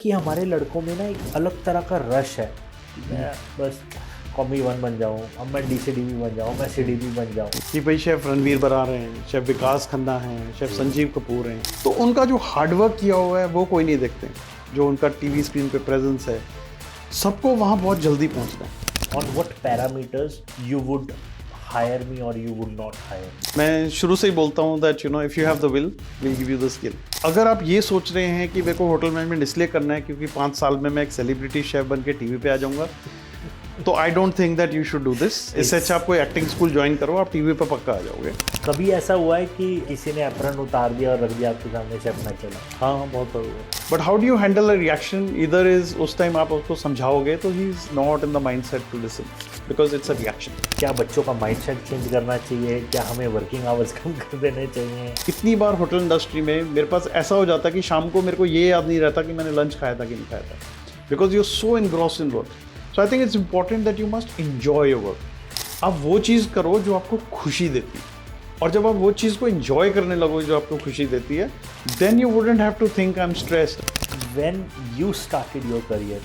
कि हमारे लड़कों में ना एक अलग तरह का रश है कि मैं बस कॉमी वन बन जाऊँ, अब मैं डी से डी बी बन जाऊँ, मैं सी डी बी बन जाऊँ। कि भाई शेफ रणवीर बरार हैं, शेफ विकास खन्ना हैं, शेफ संजीव कपूर हैं, तो उनका जो हार्डवर्क किया हुआ है वो कोई नहीं देखते। जो उनका टीवी स्क्रीन पे प्रेजेंस है, सबको वहाँ बहुत जल्दी पहुँचना है। On what parameters you would hire me और यू वुड नॉट हायर? मैं शुरू से ही बोलता हूँ that you know if you have the will we give you the skill. अगर आप ये सोच रहे हैं कि मेरे को होटल मैनेजमेंट इसलिए करना है क्योंकि 5 साल में मैं एक सेलिब्रिटी शेफ बन के टीवी पे आ जाऊँगा, तो आई don't think that you should do this. इससे अच्छा आप कोई एक्टिंग स्कूल ज्वाइन करो, आप टीवी पे पक्का आ जाओगे। कभी ऐसा हुआ है कि किसी ने एप्रन उतार दिया और रख दिया आपके सामने, शेफ ना चला? हाँ, बहुत बार हुआ। But how do you handle a reaction? इधर इज उस टाइम आप उसको समझाओगे तो he is not in the mindset to listen because it's a reaction. क्या बच्चों का माइंडसेट चेंज करना चाहिए? क्या हमें वर्किंग आवर्स कम कर देने चाहिए? कितनी बार होटल इंडस्ट्री में मेरे पास ऐसा हो जाता कि शाम को मेरे को ये याद नहीं रहता कि मैंने लंच खाया था कि नहीं खाया था, because you are so engrossed in work. So I think it's important that you must enjoy your work. आप वो चीज़ करो जो आपको खुशी देती है, और जब आप वो चीज़ को एंजॉय करने लगो जो आपको खुशी देती है, then you wouldn't have to think I am stressed. When you started your career,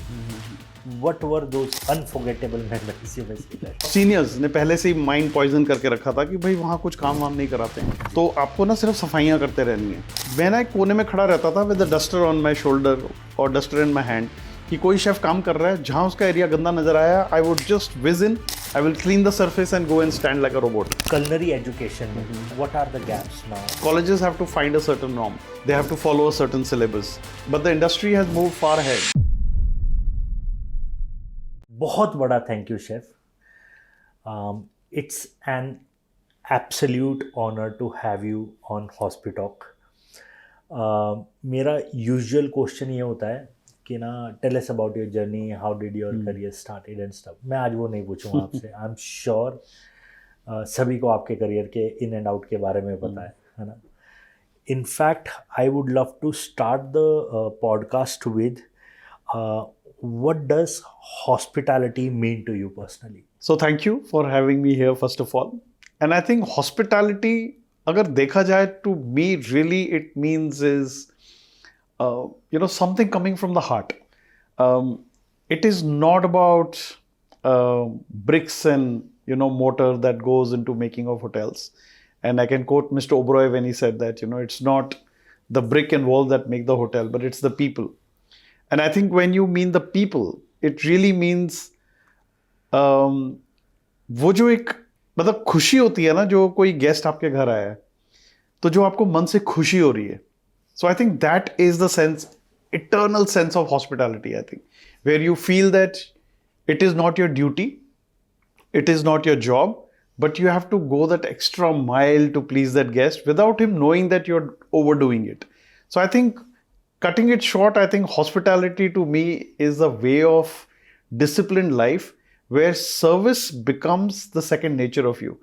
what were those unforgettable memories you must have? Seniors ने पहले से ही माइंड पॉइजन करके रखा था कि भाई वहाँ कुछ काम वाम नहीं कराते हैं, तो आपको ना सिर्फ सफाइयाँ करते रहनी है। मैं ना एक कोने में खड़ा रहता था with the duster on my shoulder और डस्टर इन माई हैंड, कि कोई शेफ काम कर रहा है, जहाँ उसका एरिया गंदा नजर आया, I would just whizz in, I will clean the surface and go and stand like a robot. Culinary education, what are the gaps now? Colleges have to find a certain norm. They have to follow a certain syllabus. But the industry has moved far ahead. बहुत बड़ा thank you chef. It's an absolute honour to have you on Hospitalk. मेरा usual question ये होता है कि ना, tell us about your journey, how did your career started and stuff. मैं आज वो नहीं पूछूंगा आपसे। आई एम श्योर सभी को आपके करियर के इन एंड आउट के बारे में पता है ना। In fact, I would love to start the podcast with what does hospitality mean to you personally? So thank you for having me here first of all. And I think hospitality, अगर देखा जाए, to me really it means is something coming from the heart. It is not about bricks and mortar that goes into making of hotels. And I can quote Mr. Oberoi when he said that, it's not the brick and wall that make the hotel, but it's the people. And I think when you mean the people, it really means वो जो एक मतलब खुशी होती है ना, जो कोई गेस्ट आपके घर आया है, तो जो आपको मन से खुशी हो रही है. So I think that is the sense, eternal sense of hospitality, I think, where you feel that it is not your duty, it is not your job, but you have to go that extra mile to please that guest without him knowing that you're overdoing it. So I think, cutting it short, I think hospitality to me is a way of disciplined life where service becomes the second nature of you.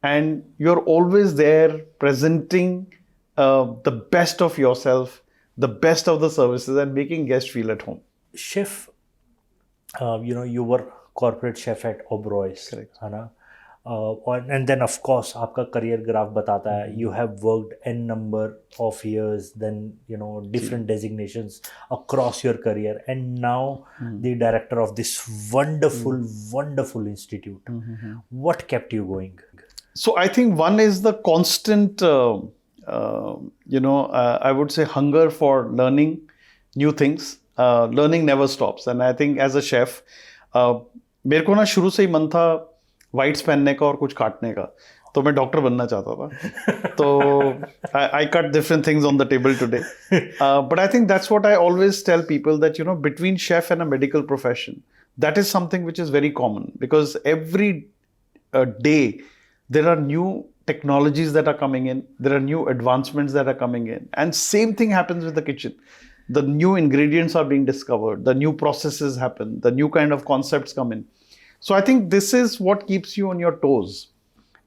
And you're always there presenting the best of yourself, the best of the services, and making guests feel at home. Chef, you were corporate chef at Oberoi's, Correct. है ना? And then of course आपका career graph बताता है you have worked n number of years, then different designations across your career, and now the director of this wonderful institute. What kept you going? So I think one is the constant I would say hunger for learning new things. Learning never stops, and I think as a chef मेरे को ना शुरू से ही मन था whites पहनने का और कुछ काटने का, तो मैं डॉक्टर बनना चाहता था. तो I cut different things on the table today, but I think that's what I always tell people, that between chef and a medical profession, that is something which is very common, because every day there are new technologies that are coming in, there are new advancements that are coming in, and same thing happens with the kitchen. The new ingredients are being discovered, the new processes happen, the new kind of concepts come in. So I think this is what keeps you on your toes.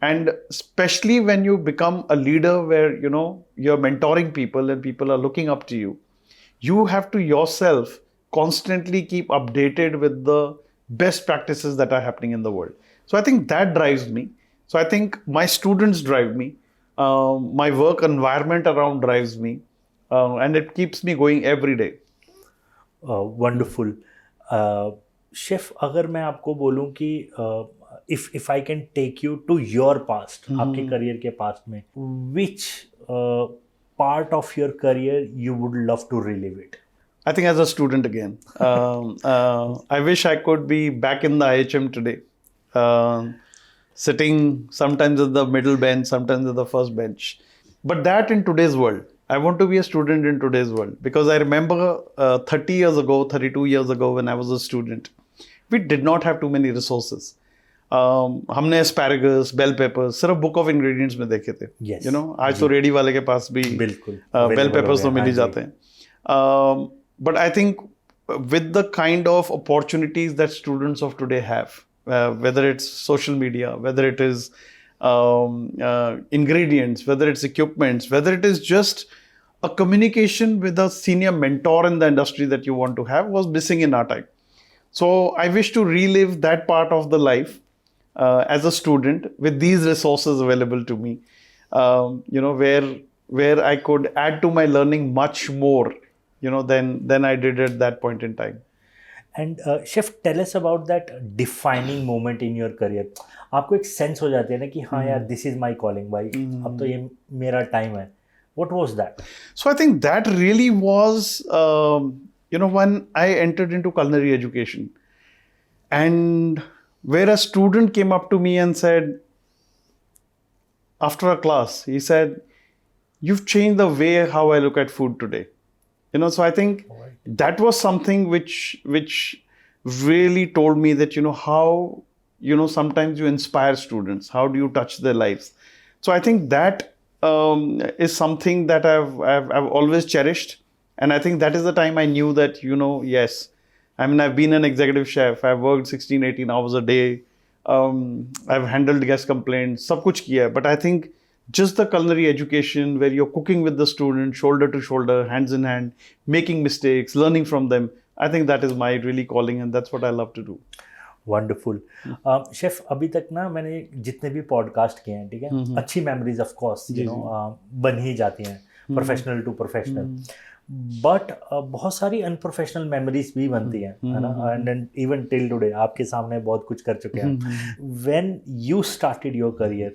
And especially when you become a leader where you're mentoring people and people are looking up to you, you have to yourself constantly keep updated with the best practices that are happening in the world. So I think that drives me. So I think my students drive me. My work environment around drives me. And it keeps me going every day. Wonderful. Chef, अगर मैं आपको बोलूं कि if I can take you to your past, आपके career के past में, which part of your career you would love to relive it? I think as a student again. I wish I could be back in the IHM today. Um Sitting sometimes at the middle bench, sometimes at the first bench. But that in today's world, I want to be a student in today's world. Because I remember 30 years ago, 32 years ago when I was a student, we did not have too many resources. हमने asparagus, bell peppers सिर्फ book of ingredients में देखे थे. Yes. You know, आज तो ready वाले के पास भी बिल्कुल bell peppers तो मिल ही जाते हैं. But I think with the kind of opportunities that students of today have, whether it's social media, whether it is ingredients, whether it's equipments, whether it is just a communication with a senior mentor in the industry that you want to have, was missing in our time. So I wish to relive that part of the life as a student with these resources available to me, you know, where I could add to my learning much more, you know, than I did at that point in time. And chef, tell us about that defining moment in your career. आपको एक sense हो जाती है ना कि हाँ यार, this is my calling भाई, अब तो ये मेरा टाइम है। What was that? So I think that really was, you know, when I entered into culinary education, and where a student came up to me and said, after a class, he said, "You've changed the way how I look at food today." You know, so I think that was something which really told me that, you know, how, you know, sometimes you inspire students, how do you touch their lives. So I think that is something that I've always cherished, and I think that is the time I knew that, you know, yes, I mean, I've been an executive chef, I've worked 16-18 hours a day, I've handled guest complaints, सब कुछ किया है, but I think just the culinary education where you're cooking with the student, shoulder to shoulder, hands in hand, making mistakes, learning from them, I think that is my really calling, and that's what I love to do. Wonderful. Chef, अभी तक ना मैंने जितने भी podcast किए हैं, ठीक है, अच्छी memories of course you know बन ही जाती हैं, प्रोफेशनल टू प्रोफेशनल, बट बहुत सारी अनप्रोफेशनल मेमोरीज भी बनती हैं, है ना, एंड इवन टिल टुडे आपके सामने बहुत कुछ कर चुके हैं। When you started your career,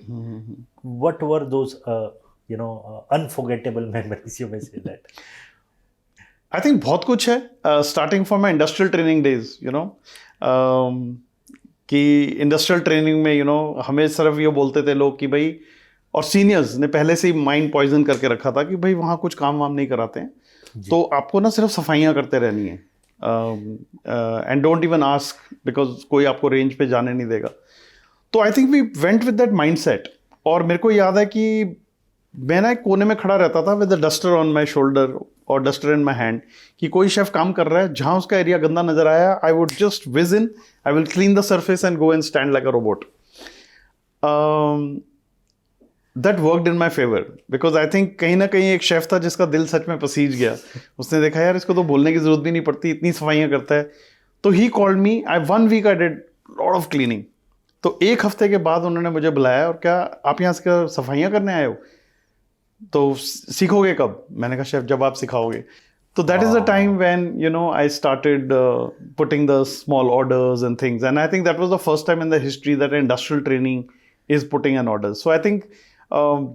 what were those you know unforgettable memories, you may say that? I think बहुत कुछ है, starting from my industrial training days, you know, कि इंडस्ट्रियल ट्रेनिंग में, you know, हमें सिर्फ ये बोलते थे लोग कि भाई, और सीनियर्स ने पहले से ही माइंड पॉइजन करके रखा था कि भाई वहाँ कुछ काम वाम नहीं कराते हैं, तो आपको ना सिर्फ सफाइयाँ करते रहनी है, and don't even ask, because कोई आपको रेंज पे जाने नहीं देगा। तो I think we went with that mindset, और मेरे को याद है कि मैं ना एक कोने में खड़ा रहता था with the duster on my shoulder और डस्टर इन माई हैंड, कि कोई शेफ काम कर रहा है, जहाँ उसका एरिया गंदा नजर आया, I would just whizz in, I will clean the surface and go and stand like a robot. That worked in my favour, because I think कहीं ना कहीं एक शेफ था जिसका दिल सच में पसीज गया, उसने देखा यार इसको तो बोलने की जरूरत भी नहीं पड़ती, इतनी सफाइयाँ करता है, तो he called me. 1 week I did lot of cleaning. तो एक हफ्ते के बाद उन्होंने मुझे बुलाया, और क्या आप यहाँ से सफाइयाँ करने आए हो, तो सीखोगे कब? मैंने कहा शेफ जब आप सिखाओगे। तो that is the time when, you know, I started putting the small orders and things, and I think that was the first time in the history that industrial training is putting an order. So I think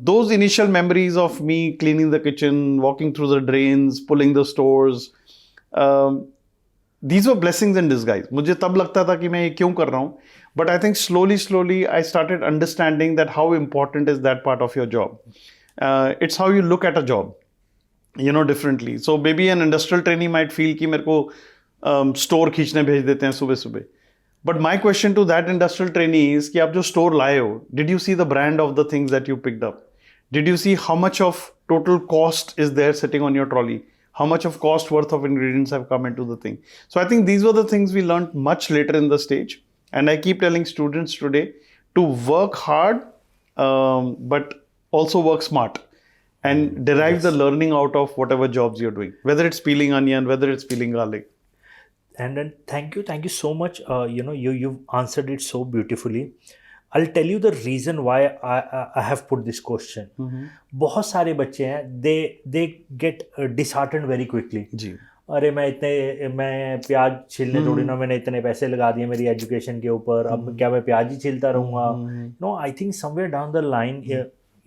those initial memories of me cleaning the kitchen, walking through the drains, pulling the stores, these were blessings in disguise. मुझे तब लगता था कि मैं ये क्यों कर रहा हूँ, but I think slowly I started understanding that how important is that part of your job. It's how you look at a job, you know, differently. So maybe an industrial trainee might feel कि मेरे को store खींचने भेज देते हैं सुबह सुबह. But my question to that industrial trainee is कि आप जो store लाए हो, did you see the brand of the things that you picked up? Did you see how much of total cost is there sitting on your trolley? How much of cost worth of ingredients have come into the thing? So I think these were the things we learned much later in the stage. And I keep telling students today to work hard, but also work smart and derive the learning out of whatever jobs you're doing, whether it's peeling onion, whether it's peeling garlic. And then thank you so much. You know, you've answered it so beautifully. I'll tell you the reason why I have put this question. बहुत सारे बच्चे हैं, they get disheartened very quickly. जी. अरे मैं प्याज छीलने थोड़ी ना, मैंने इतने पैसे लगा दिए मेरी एजुकेशन के ऊपर, अब क्या मैं प्याज ही छीलता रहूँगा? No, I think somewhere down the line,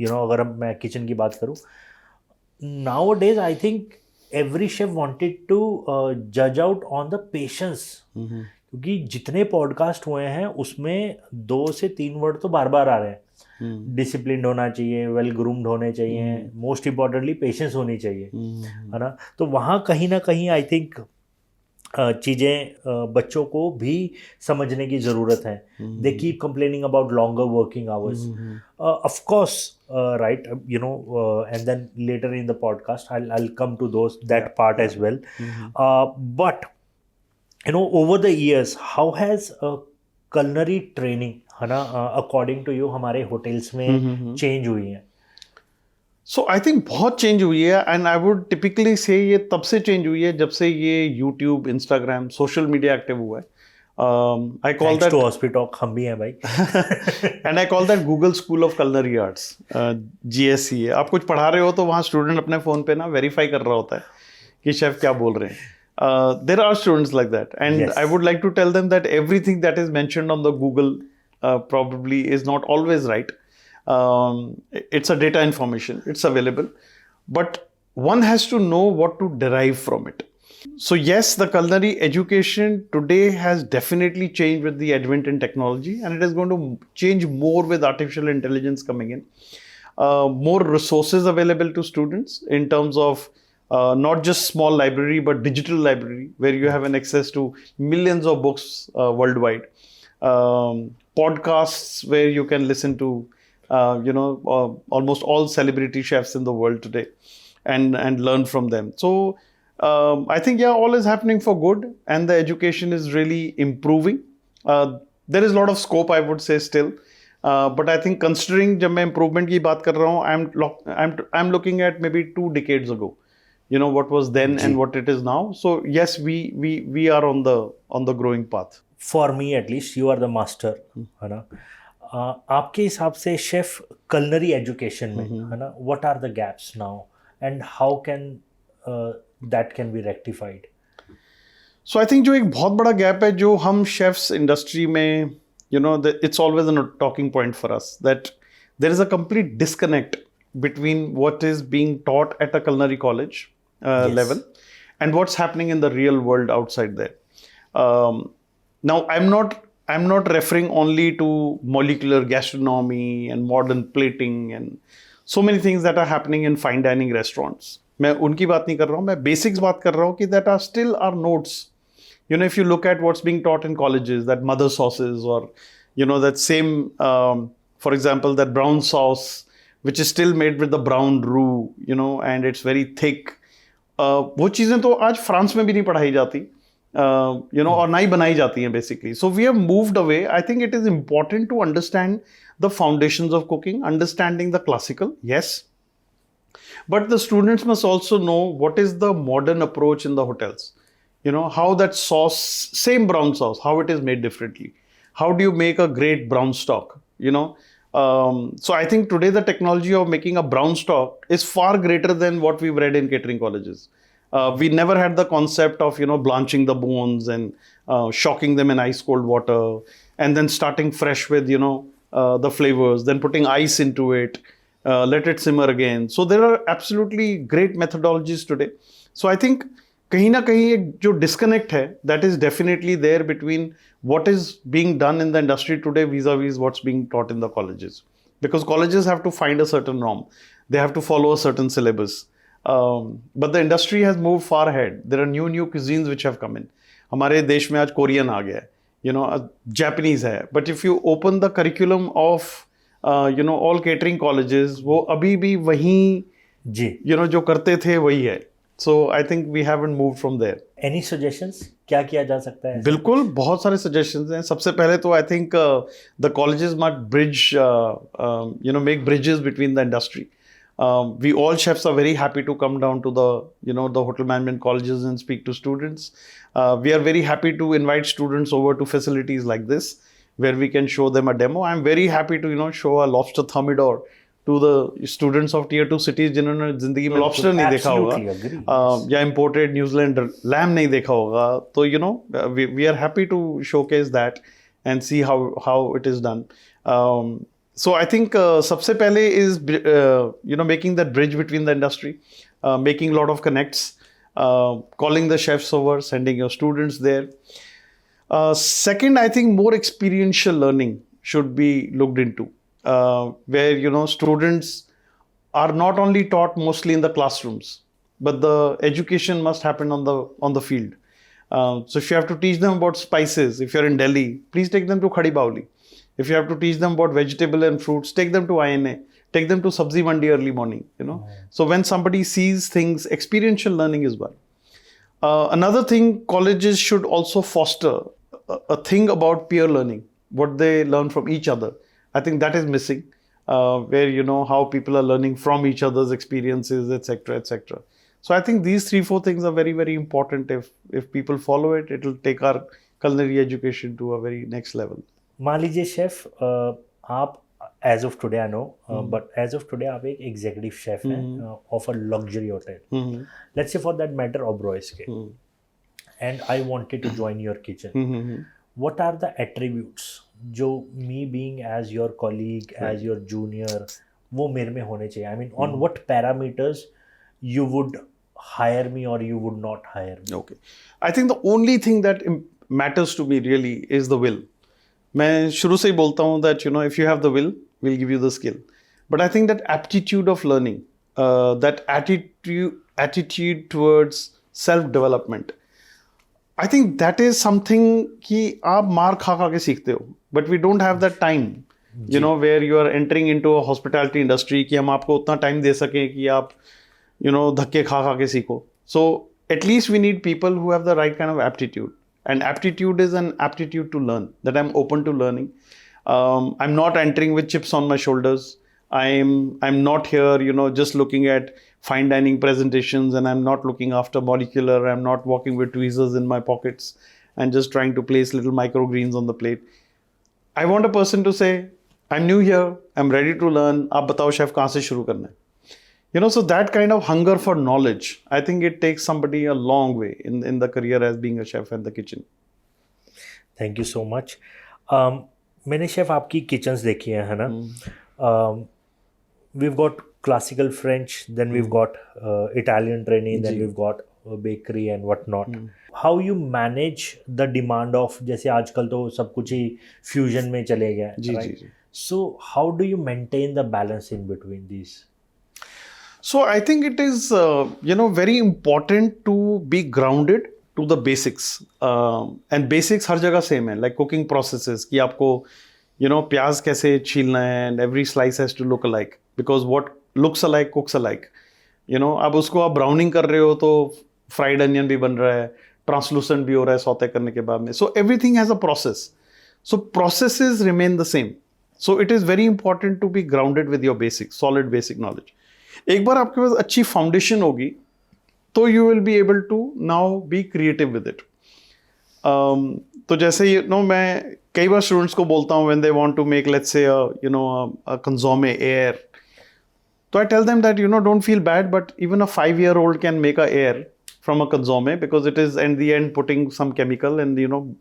अगर अब मैं किचन की बात करूँ, nowadays I think every chef wanted to judge out on the patience, क्योंकि जितने पॉडकास्ट हुए हैं उसमें 2 से 3 वर्ड तो बार बार आ रहे हैं। डिसिप्लिन होना चाहिए, वेल ग्रूम्ड होने चाहिए, मोस्ट इम्पॉर्टेंटली पेशेंस होनी चाहिए, है ना? तो वहाँ कहीं ना कहीं आई थिंक चीज़ें बच्चों को भी समझने की ज़रूरत है। They keep complaining about longer working hours, of course, right, and then later in the podcast I'll come to that part as well. But over the years how has culinary training, है ना, according to you हमारे hotels में change हुई है? सो I think बहुत change हुई है, and I would typically से ये तब से चेंज हुई है जब से ये YouTube, Instagram, social media active हुआ है. I call that to Hospitalk, हम भी हैं भाई. and I call that Google School of Culinary Arts, GSC है. आप कुछ पढ़ा रहे हो तो वहाँ स्टूडेंट अपने फ़ोन पे ना वेरीफाई कर रहा होता है कि शेफ क्या बोल रहे हैं. There are students like that, and Yes. I would like to tell them that everything that is mentioned on the Google probably is not always right. It's a data information, it's available, but one has to know what to derive from it. So yes, the culinary education today has definitely changed with the advent in technology, and it is going to change more with artificial intelligence coming in. More resources available to students in terms of not just small library but digital library where you have an access to millions of books worldwide. Podcasts where you can listen to almost all celebrity chefs in the world today and learn from them. So I think all is happening for good, and the education is really improving. There is a lot of scope, I would say, still, but I think considering जब मैं improvement की बात कर रहा हूँ, I'm looking at maybe 2 decades ago, what was then and what it is now. So yes, we are on the growing path. For me at least, you are the master, है ना? आपके हिसाब से शेफ culinary education में, है ना, what are the gaps now and how can that can be rectified? So I think जो एक बहुत बड़ा गैप है जो हम शेफ्स इंडस्ट्री में, it's always a talking point for us that there is a complete disconnect between what is being taught at a culinary college Yes. level and what's happening in the real world outside there. Now I'm not referring only to molecular gastronomy and modern plating and so many things that are happening in fine dining restaurants. मैं उनकी बात नहीं कर रहा हूँ, मैं basics बात कर रहा हूँ कि that are still our notes. If you look at what's being taught in colleges, that mother sauces or, that same, for example, that brown sauce, which is still made with the brown roux, and it's very thick. वो चीज़ें तो आज France में भी नहीं पढ़ाई जाती, और ना ही बनाई जाती हैं basically. So we have moved away. I think it is important to understand the foundations of cooking, understanding the classical, yes. But the students must also know what is the modern approach in the hotels. How that sauce, same brown sauce, how it is made differently. How do you make a great brown stock? So I think today the technology of making a brown stock is far greater than what we've read in catering colleges. We never had the concept of, blanching the bones and shocking them in ice cold water and then starting fresh with, the flavors, then putting ice into it, let it simmer again. So there are absolutely great methodologies today. So I think कहीं ना कहीं एक जो disconnect है that is definitely there between what is being done in the industry today vis-a-vis what's being taught in the colleges, because colleges have to find a certain norm, they have to follow a certain syllabus, but the industry has moved far ahead. There are new cuisines which have come in. हमारे देश में आज Korean आ गया है, Japanese है, but if you open the curriculum of all catering colleges, वो अभी भी वही जी, जो करते थे वही है. So I think we haven't moved from there. Any suggestions? क्या किया जा सकता है? बिल्कुल, बहुत सारे suggestions हैं. सबसे पहले तो I think the colleges must bridge, make bridges between the industry. We all chefs are very happy to come down to the, the hotel management colleges and speak to students. We are very happy to invite students over to facilities like this, where we can show them a demo. I'm very happy to, show a lobster thermidor to the students of tier 2 cities जिन्होंने जिंदगी में lobster नहीं देखा Absolutely होगा agree. या imported New Zealand lamb नहीं देखा होगा तो we are happy to showcase that and see how it is done. So I think सबसे पहले is making that bridge between the industry, making a lot of connects, calling the chefs over, sending your students there. Second, I think more experiential learning should be looked into, where students are not only taught mostly in the classrooms, but the education must happen on the field. So if you have to teach them about spices, if you're in Delhi, please take them to Khadi Baoli. If you have to teach them about vegetable and fruits, take them to INA, take them to Sabzi Mandi early morning. So when somebody sees things, experiential learning is one. Another thing, colleges should also foster a thing about peer learning, what they learn from each other. I think that is missing, where how people are learning from each other's experiences, etc., etc. So I think these 3-4 things are very, very important. If people follow it, it will take our culinary education to a very next level. मान लीजिए chef आप age of today I know but age of today आप एक executive chef हैं of a luxury hotel, let's say for that matter Oberois के, and I wanted to join your kitchen. What are the attributes जो me being as your colleague, as your junior, वो मेरे में होने चाहिए? I mean on what parameters you would hire me or you would not hire me? Okay. I think the only thing that matters to me really is the will. मैं शुरू से ही बोलता हूँ that if you have the will, we'll give you the skill. But I think that aptitude of learning, that attitude towards self-development, I think that is something कि आप मार खा के सीखते हो. But we don't have that time, where you are entering into a hospitality industry कि हम आपको उतना time दे सकें कि आप धक्के खा के सीखो. So at least we need people who have the right kind of aptitude. And aptitude is an aptitude to learn, that I'm open to learning. I'm not entering with chips on my shoulders. I'm not here, just looking at fine dining presentations, and I'm not looking after molecular. I'm not walking with tweezers in my pockets and just trying to place little microgreens on the plate. I want a person to say, I'm new here, I'm ready to learn. आप बताओ chef कहाँ से शुरू करना है? So that kind of hunger for knowledge, I think it takes somebody a long way in the career as being a chef in the kitchen. Thank you so much. मैंने chef आपकी kitchens देखी है ना? We've got classical French, then we've got Italian training, then we've got bakery and whatnot. How you manage the demand of, जैसे आजकल तो सब कुछ ही fusion में चले गए, right? So how do you maintain the balance in between these? So I think it is, very important to be grounded to the basics. And basics हर जगह same है, like cooking processes कि आपको, प्याज कैसे छीलना है, and every slice has to look alike. Because what looks alike cooks alike. अब उसको आप browning कर रहे हो तो fried onion भी बन रहा है, translucent भी हो रहा है सौते करने के बाद में. So everything has a process. So processes remain the same. So it is very important to be grounded with your basics, solid basic knowledge. एक बार आपके पास अच्छी फाउंडेशन होगी तो you will be able to now be creative with it. तो जैसे मैं कई बार स्टूडेंट्स को बोलता हूँ when they want to make let's say a consomme air, तो I tell them that don't feel bad, but even a 5-year-old can make a air from a consomme because it is at the end putting some chemical and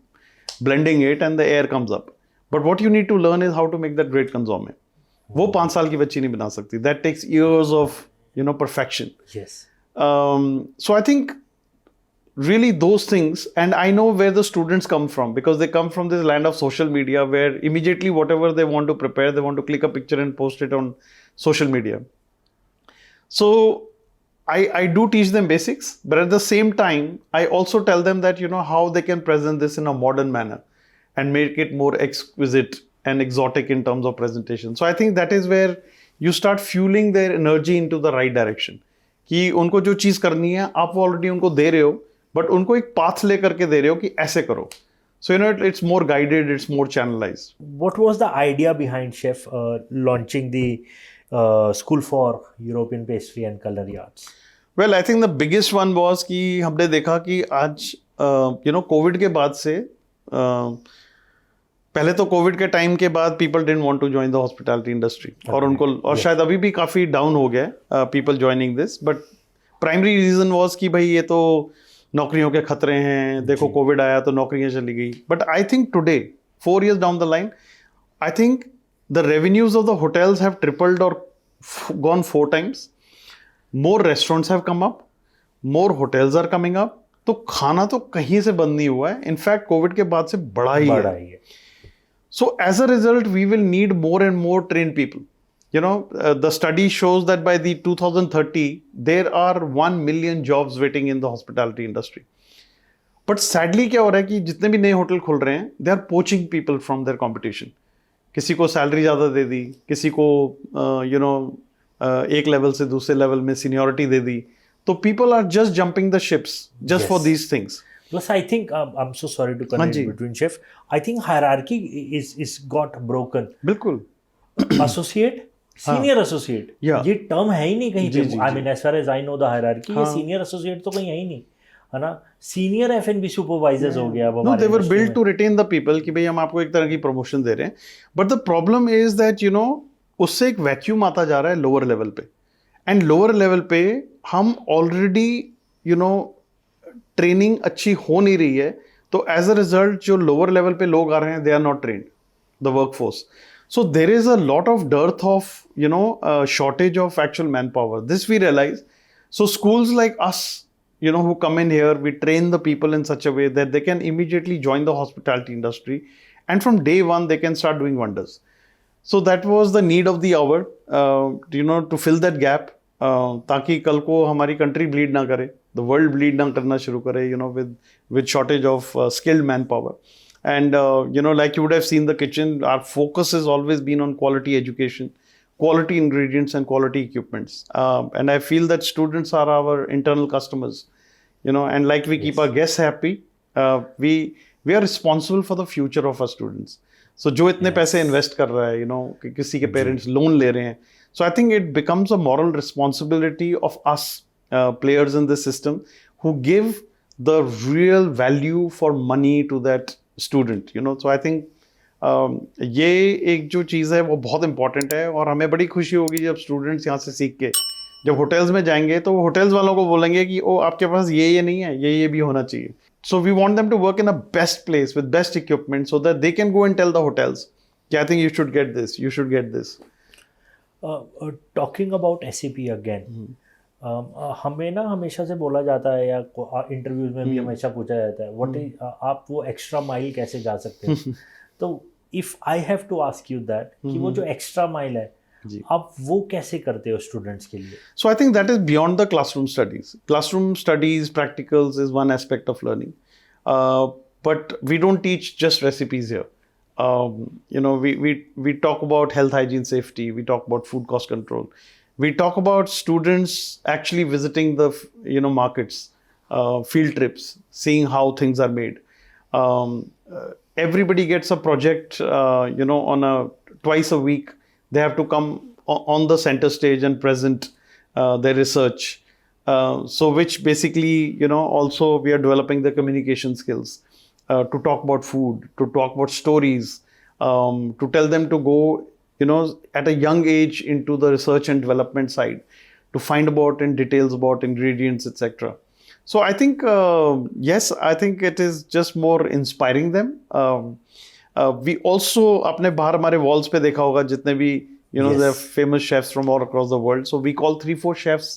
blending it and the air comes up. But what you need to learn is how to make that great कंसोमे. वो 5 साल की बच्ची नहीं बना सकती. That takes years of perfection. Yes. So I think really those things, and I know where the students come from because they come from this land of social media where immediately whatever they want to prepare, they want to click a picture and post it on social media. So I do teach them basics, but at the same time I also tell them that how they can present this in a modern manner and make it more exquisite and exotic in terms of presentation. So I think that is where you start fueling their energy into the right direction. कि उनको जो चीज़ करनी है आप वो already उनको दे रहे हो, बट उनको एक पाथ ले करके दे रहे हो कि ऐसे करो. So it's more guided, it's more channelized. What was the idea behind chef launching the school for European pastry and culinary arts? Well, I think the biggest one was कि हमने देखा कि आज कोविड के बाद से पहले तो कोविड के टाइम के बाद people didn't want to join the hospitality industry और उनको और शायद अभी भी काफ़ी डाउन हो गया है people joining this, but primary reason was कि भाई ये तो नौकरियों के खतरे हैं, देखो कोविड आया तो नौकरियां चली गई. But I think today 4 years down the line, I think the revenues of the hotels have tripled or gone 4 times. More restaurants have come up, more hotels are coming up. तो खाना तो कहीं से बंद नहीं हुआ है, इनफैक्ट कोविड के बाद से बढ़ा ही है. So as a result, we will need more and more trained people. You know, the study shows that by the 2030, there are 1 million jobs waiting in the hospitality industry. But sadly क्या हो रहा है कि जितने भी नए hotel खुल रहे हैं, they are poaching people from their competition. किसी को सैलरी ज़्यादा दे दी, किसी को एक लेवल से दूसरे लेवल में सीनियरिटी दे दी. तो people are just jumping the ships just for these things. Plus, I think I'm so sorry to connect between chef. I think hierarchy is got broken. बिल्कुल. Associate, senior associate. ये term है ही नहीं कहीं पे. I mean, as far as I know the hierarchy, ये senior associate तो कहीं है ही नहीं, है ना. Senior F&B supervisors हो गया. No, they were built to retain the people कि भाई हम आपको एक तरह की promotion दे रहे हैं. But the problem is that उससे एक vacuum आता जा रहा है lower level पे. And lower level पे हम already ट्रेनिंग अच्छी हो नहीं रही है, तो एज अ रिजल्ट जो लोअर लेवल पे लोग आ रहे हैं, they are not trained the workforce. So there is a lot of dearth of shortage of actual manpower. This we realise. So schools like us who come in here, we train the people in such a way that they can immediately join the hospitality industry, and from day one they can start doing wonders. So that was the need of the hour, to fill that gap, ताकि कल को हमारी country bleed ना करे, the world bleed ना करना शुरू करे, with shortage of skilled manpower. And like you would have seen the kitchen, our focus has always been on quality education, quality ingredients and quality equipments. And I feel that students are our internal customers, and like we keep our guests happy, we are responsible for the future of our students. So जो इतने पैसे invest कर रहा है, कि किसी के parents loan ले रहे हैं. So I think it becomes a moral responsibility of us players in this system who give the real value for money to that student. So I think ये एक जो चीज़ है वो बहुत इंपॉर्टेंट है, और हमें बड़ी खुशी होगी जब स्टूडेंट्स यहाँ से सीख के जब होटल्स में जाएंगे तो वो होटल्स वालों को बोलेंगे कि ओ आपके पास ये नहीं है, ये भी होना चाहिए. So we want them to work in a best place with best equipment so that they can go and tell the hotels कि I think you should get this, you should get this. Talking about SAP again, हमें ना हमेशा से बोला जाता है या interviews में भी हमेशा पूछा जाता है व्हाट इज आप वो एक्स्ट्रा माइल कैसे जा सकते हैं. तो if I have to ask you that कि वो जो एक्स्ट्रा माइल है आप वो कैसे करते हो स्टूडेंट्स के लिए. So I think that is beyond the classroom studies. Classroom studies practicals is one aspect of learning, but we don't teach just recipes here. We talk about health, hygiene, safety. We talk about food cost control. We talk about students actually visiting the markets, field trips, seeing how things are made. Everybody gets a project, on twice a week. They have to come on the center stage and present their research. So which basically, also we are developing the communication skills. To talk about food, to talk about stories, to tell them to go, at a young age into the research and development side, to find about and details about ingredients, etc. So I think, yes, I think it is just more inspiring them. We also, अपने बाहर हमारे walls पे देखा होगा जितने भी, there are famous chefs from all across the world. So we call 3-4 chefs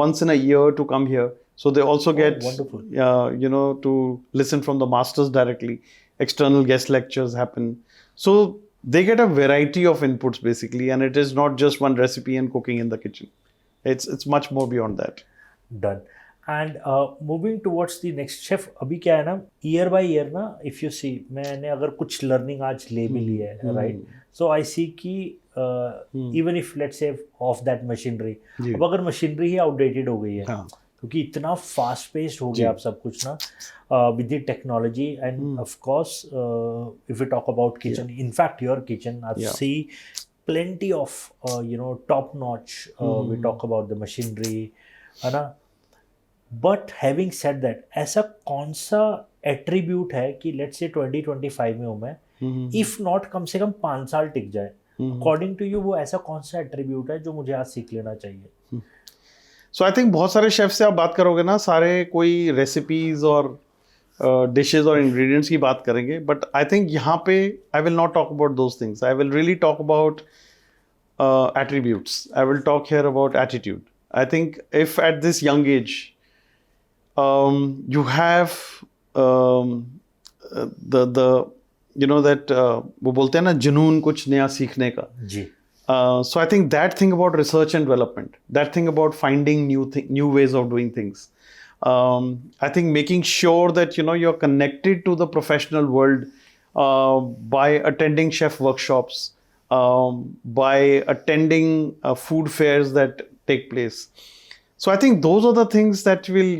once in a year to come here. So they also get, to listen from the masters directly. External guest lectures happen. So they get a variety of inputs basically, and it is not just one recipe and cooking in the kitchen. It's much more beyond that. Done. And moving towards the next chef, अभी क्या है ना, year by year ना, if you see, मैंने अगर कुछ learning आज ले भी ली है, right? So I see कि even if let's say of that machinery, अब अगर machinery ही outdated हो गई है, क्योंकि इतना फास्ट पेस्ड हो गया अब सब कुछ ना with the technology. And of course if we talk about kitchen, in fact your kitchen I see plenty of top notch. We talk about the machinery, है ना. बट हैविंग सेड दैट, ऐसा कौन सा एट्रीब्यूट है कि लेट्स से 2025 में हूँ मैं, इफ नॉट कम से कम 5 साल टिक जाए, अकॉर्डिंग टू यू वो ऐसा कौन सा एट्रीब्यूट है जो मुझे आज सीख लेना चाहिए? सो आई थिंक बहुत सारे शेफ से आप बात करोगे ना, सारे कोई रेसिपीज और डिशेज और इंग्रेडिएंट्स की बात करेंगे, बट आई थिंक यहाँ पे I will not talk about those things. I will really talk about attributes. I will talk here about attitude. I think if at this young age you have the you know that वो बोलते हैं ना जुनून कुछ नया सीखने का जी. So I think that thing about research and development, that thing about finding new ways of doing things, I think making sure that you're connected to the professional world by attending chef workshops, by attending food fairs that take place. So I think those are the things that will,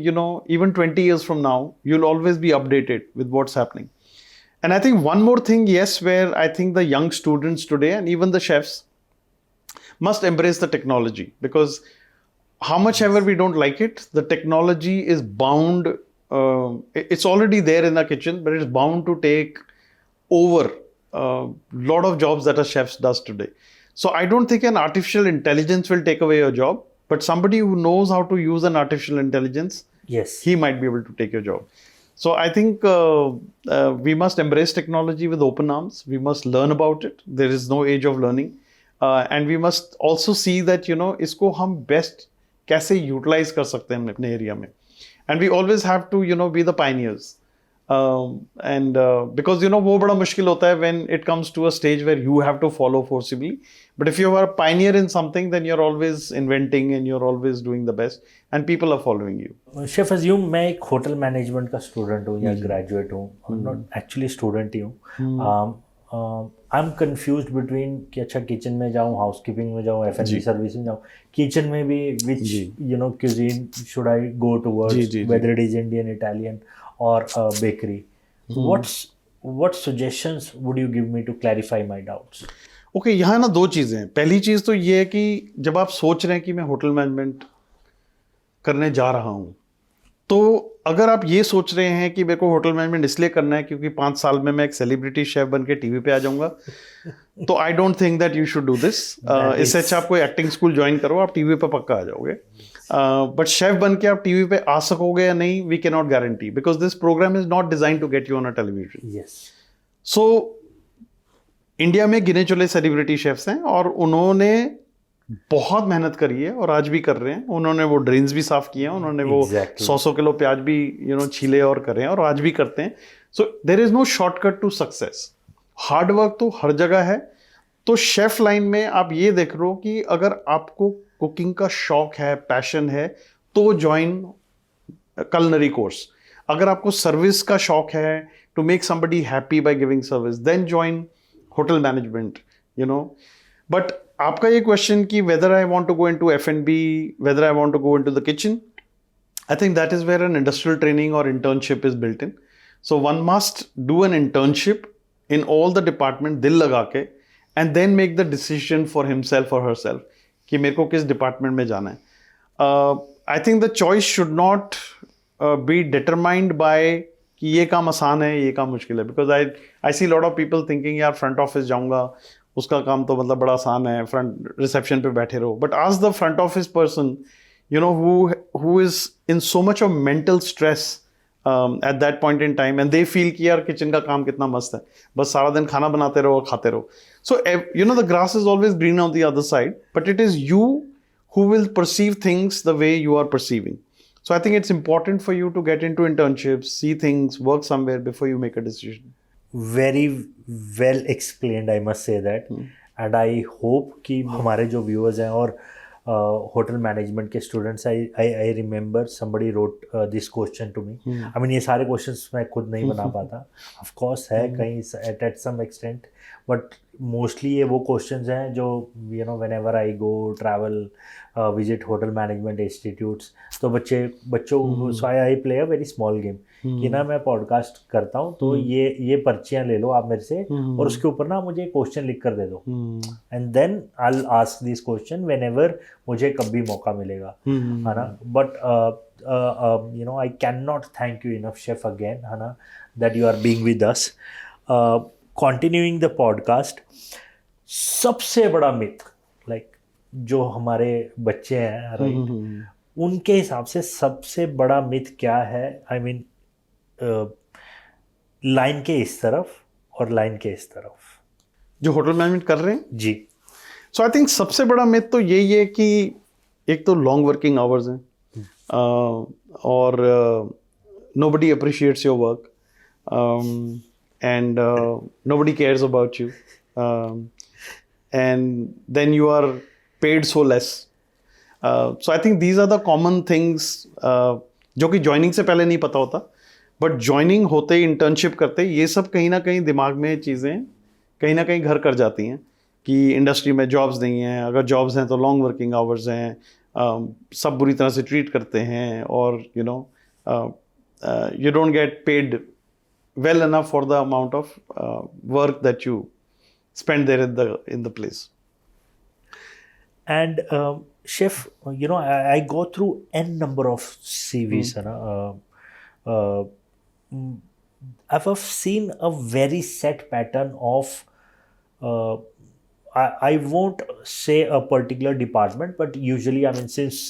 even 20 years from now, you'll always be updated with what's happening. And I think one more thing, yes, where I think the young students today and even the chefs must embrace the technology, because how much ever we don't like it, the technology is bound, it's already there in the kitchen, but it's bound to take over lot of jobs that a chef does today. So I don't think an artificial intelligence will take away your job, but somebody who knows how to use an artificial intelligence, yes, he might be able to take your job. So I think we must embrace technology with open arms. We must learn about it. There is no age of learning. And we must also see that, इसको हम best कैसे utilize कर सकते हैं अपने area में. And we always have to, be the pioneers. And because वो बड़ा मुश्किल होता है when it comes to a stage where you have to follow forcibly, but if you are a pioneer in something, then you're always inventing and you're always doing the best and people are following you. Chef assume मैं एक hotel management का student हूँ या graduate हूँ, not actually student ही हूँ. I am confused between कि अच्छा kitchen में जाऊँ, हाउसकीपिंग में जाऊँ, F&B सर्विस में जाऊँ. किचन में भी which cuisine should I go towards, whether it is Indian, Italian or bakery. What suggestions would you give me to clarify my doubts? Okay, यहाँ ना दो चीज़ें हैं. पहली चीज़ तो ये है कि जब आप सोच रहे हैं कि मैं होटल मैनेजमेंट करने जा रहा हूँ, तो अगर आप ये सोच रहे हैं कि मेरे को होटल मैनेजमेंट इसलिए करना है क्योंकि 5 साल में मैं एक सेलिब्रिटी शेफ बन के टीवी पे आ जाऊंगा, तो आई don't think that you should do this. इससे अच्छा आप कोई एक्टिंग स्कूल ज्वाइन करो, आप टीवी पे पक्का आ जाओगे. बट शेफ बन के आप टीवी पे आ सकोगे या नहीं, we can not guarantee, because this programme is not design to get you on a television. Yes. So India में गिने चुने सेलिब्रिटी शेफ्स हैं और उन्होंने बहुत मेहनत करी है और आज भी कर रहे हैं. उन्होंने वो ड्रेन्स भी साफ किए हैं, उन्होंने वो 100 किलो प्याज भी छीले और करे हैं और आज भी करते हैं. So there is no shortcut to success. Hard work तो हर जगह है. तो शेफ लाइन में आप ये देख रहे हो कि अगर आपको कुकिंग का शौक है, पैशन है, तो ज्वाइन culinary कोर्स. अगर आपको सर्विस का शौक है, to make somebody happy by giving service, then join hotel management. But आपका ये क्वेश्चन कि whether I want to go into F&B, whether I want to go into the kitchen, I think that is where an industrial training और internship is built in. So one must do an internship in all the department, दिल लगा के, and then make the decision for himself और herself कि मेरे को किस department में जाना है. I think the choice should not be determined by कि ये काम आसान है, ये काम मुश्किल है. Because I see lot of people thinking यार फ्रंट ऑफिस जाऊंगा, उसका काम तो मतलब बड़ा आसान है, फ्रंट रिसेप्शन पे बैठे रहो. बट आज the front office person who is in so much of mental stress at that point in time, and they feel कि यार किचन का काम कितना मस्त है, बस सारा दिन खाना बनाते रहो और खाते रहो. So the grass is always green on the other side, but it is you who will perceive things the way you are perceiving. So I think it's important for you to get into internships, see things, work somewhere before you make a decision. Very well explained, I must say that. And I hope कि हमारे जो viewers हैं और hotel management के students, I remember somebody wrote this question to me. I mean ये सारे questions मैं खुद नहीं बना पाता, ऑफ कोर्स है कहीं at some extent, but mostly ये वो क्वेश्चंस हैं जो whenever I go travel, visit hotel management institutes, तो बच्चों so I play a very small game कि ना मैं पॉडकास्ट करता हूँ, तो ये पर्चियाँ ले लो आप मेरे से और उसके ऊपर ना मुझे क्वेश्चन लिख कर दे दो, and then I will ask this question whenever मुझे कभी मौका मिलेगा, है ना. But I can not thank you enough chef again, है ना, that you are being with us. continuing the podcast, सबसे बड़ा मिथ लाइक जो हमारे बच्चे हैं राइट, उनके हिसाब से सबसे बड़ा मिथ क्या है? आई मीन लाइन के इस तरफ और लाइन के इस तरफ जो होटल मैनेजमेंट कर रहे हैं जी। सो आई थिंक सबसे बड़ा मिथ तो यही है कि एक तो लॉन्ग वर्किंग आवर्स हैं और nobody appreciates your work and nobody cares about you and then you are paid so less. So I think these are the common things जो कि ज्वाइनिंग से पहले नहीं पता होता, बट ज्वाइनिंग होते ही इंटर्नशिप करते ये सब कहीं ना कहीं दिमाग में चीज़ें कहीं ना कहीं घर कर जाती हैं कि इंडस्ट्री में जॉब्स नहीं हैं, अगर जॉब्स हैं तो लॉन्ग वर्किंग आवर्स हैं, सब बुरी तरह से ट्रीट करते हैं और you know you don't get paid well enough for the amount of work that you spend there in the place. And chef, you know, I go through n number of CVs, I've seen a very set pattern of I won't say a particular department, but usually, I mean, since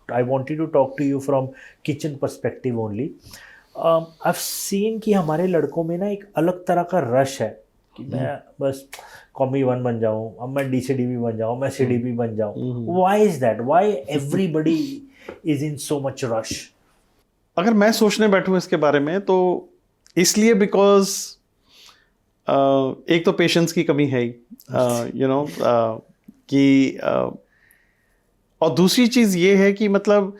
I wanted to talk to you from kitchen perspective only. I've seen कि हमारे लड़कों में ना एक अलग तरह का rush है कि मैं बस कॉमी 1 बन जाऊँ, अब मैं DCDP बन जाऊँ, मैं CDP बन जाऊँ. Why is that? Why everybody is in so much rush? अगर मैं सोचने बैठूँ इसके बारे में तो इसलिए बिकॉज एक तो पेशेंस की कमी है ही, यू नो, कि और दूसरी चीज़ ये है कि मतलब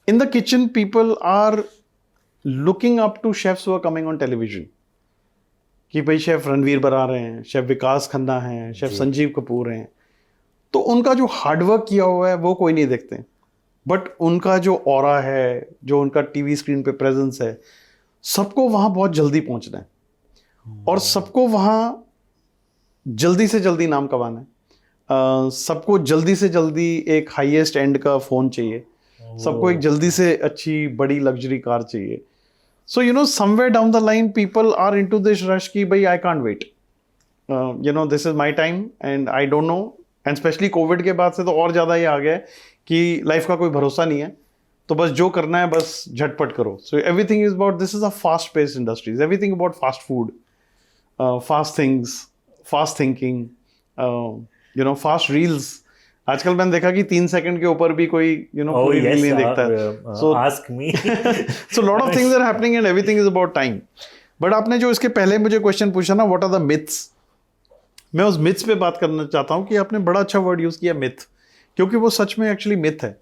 in the kitchen people are looking up to chefs who are coming on television, कि भाई शेफ रणवीर बरा रहे हैं, शेफ विकास खन्ना हैं, शेफ संजीव कपूर हैं, तो उनका जो हार्डवर्क किया हुआ है वो कोई नहीं देखते, बट उनका जो ऑरा है, जो उनका टीवी स्क्रीन पे प्रेजेंस है, सबको वहाँ बहुत जल्दी पहुँचना है और सबको वहाँ जल्दी से जल्दी नाम कमाना है, सबको जल्दी से जल्दी एक हाईएस्ट एंड का फ़ोन चाहिए, सबको एक जल्दी से अच्छी बड़ी लग्जरी कार चाहिए. So you know somewhere down the line people are into this rush कि भाई I can't wait, you know this is my time and I don't know, and specially Covid के बाद से तो और ज़्यादा ये आ गया है कि लाइफ का कोई भरोसा नहीं है, तो बस जो करना है बस झटपट करो. So everything is about, this is a fast paced industries, everything about fast food, fast things, fast thinking, you know, fast reels. आजकल मैंने देखा कि 3 सेकंड के ऊपर भी कोई यू नो कोई रील नहीं देखता. So ask me. So lot of things are happening and everything is about time. But आपने जो इसके पहले मुझे क्वेश्चन पूछा ना, व्हाट आर द मिथ्स, मैं उस मिथ्स पे बात करना चाहता हूँ कि आपने बड़ा अच्छा वर्ड यूज किया मिथ, क्योंकि वो सच में एक्चुअली मिथ है.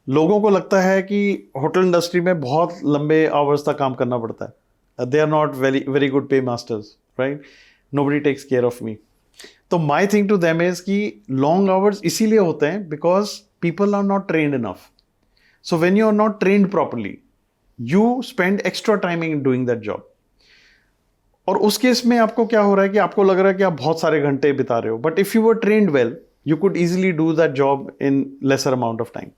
लोगों को लगता है कि होटल इंडस्ट्री में बहुत लंबे आवर्स तक काम करना पड़ता है, they are not very very good pay masters, right, nobody takes care of me. तो my thing to them is कि लॉन्ग आवर्स इसीलिए होते हैं because people are not trained enough. So when you are not trained properly you spend extra time in doing that job. और उस case में आपको क्या हो रहा है कि आपको लग रहा है कि आप बहुत सारे घंटे बिता रहे हो, but if you were trained well you could easily do that job in lesser amount of time.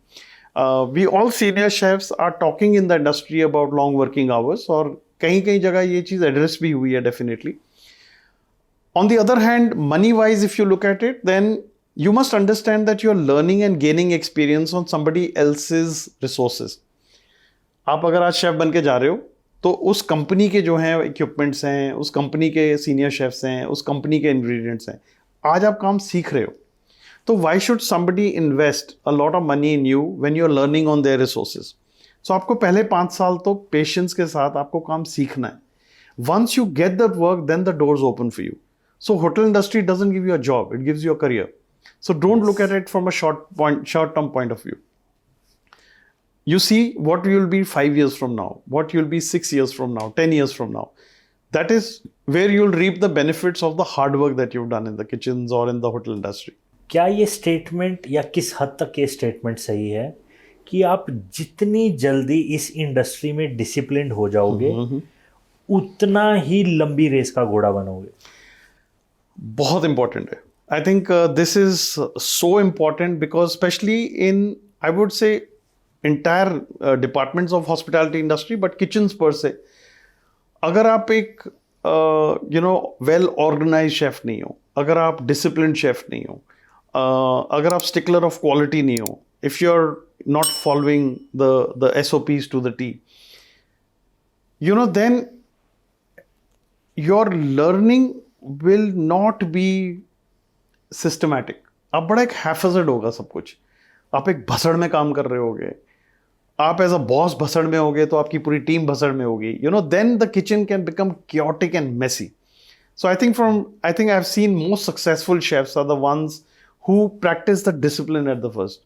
We all senior chefs are talking in the industry about long working hours, और कहीं जगह ये चीज़ एड्रेस भी हुई है definitely. On the other hand, money wise if you look at it, then you must understand that you're learning and gaining experience on somebody else's resources. आप अगर आज शेफ बन के जा रहे हो तो उस कंपनी के जो हैं इक्विपमेंट्स हैं, उस कंपनी के सीनियर शेफ्स हैं, उस कंपनी के इंग्रेडिएंट्स हैं, आज आप काम सीख रहे हो, तो why should somebody invest a lot of money in you when you're learning on their resources? So आपको पहले 5 साल तो पेशेंस के साथ आपको काम सीखना है. Once you get that work, then the doors open for you. So hotel industry doesn't give you a job, it gives you a career. So don't look at it from a short-term point of view. You see what you will be 5 years from now, what you will be 6 years from now, 10 years from now. That is where you will reap the benefits of the hard work that you've done in the kitchens or in the hotel industry. क्या ये statement या किस हद तक ये statement सही है कि आप जितनी जल्दी इस इंडस्ट्री में डिसिप्लिन हो जाओगे उतना ही लंबी रेस का घोड़ा बनोगे? बहुत इंपॉर्टेंट है. I think this is so important because specially in I would say entire departments of hospitality industry, but kitchens पर से, अगर आप एक वेल ऑर्गेनाइज शेफ नहीं हो, अगर आप डिसिप्लिन शेफ नहीं हो, अगर आप स्टिकलर ऑफ क्वालिटी नहीं हो, if you are not following the SOPs to the T, then your learning will not be systematic. आप बड़ा एक हैफेजर्ड होगा सब कुछ, आप एक भसड़ में काम कर रहे होगे, आप एज अ बॉस भसड़ में होगे तो आपकी पूरी टीम भसड़ में होगी, then the kitchen can become chaotic and messy. So I think I've seen most successful chefs are the ones who practice the discipline at the first.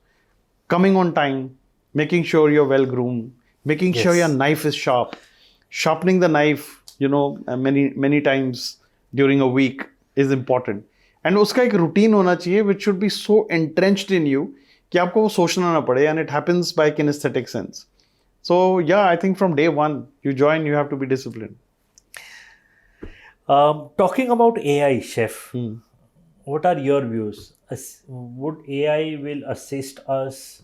Coming on time, making sure you're well groomed, making sure Yes. your knife is sharp, sharpening the knife, many times during a week is important. And उसका एक routine होना चाहिए which should be so entrenched in you कि आपको वो सोचना ना पड़े, and it happens by kinesthetic sense. So yeah, I think from day one you join, you have to be disciplined. Talking about AI, chef, what are your views? Would AI will assist us?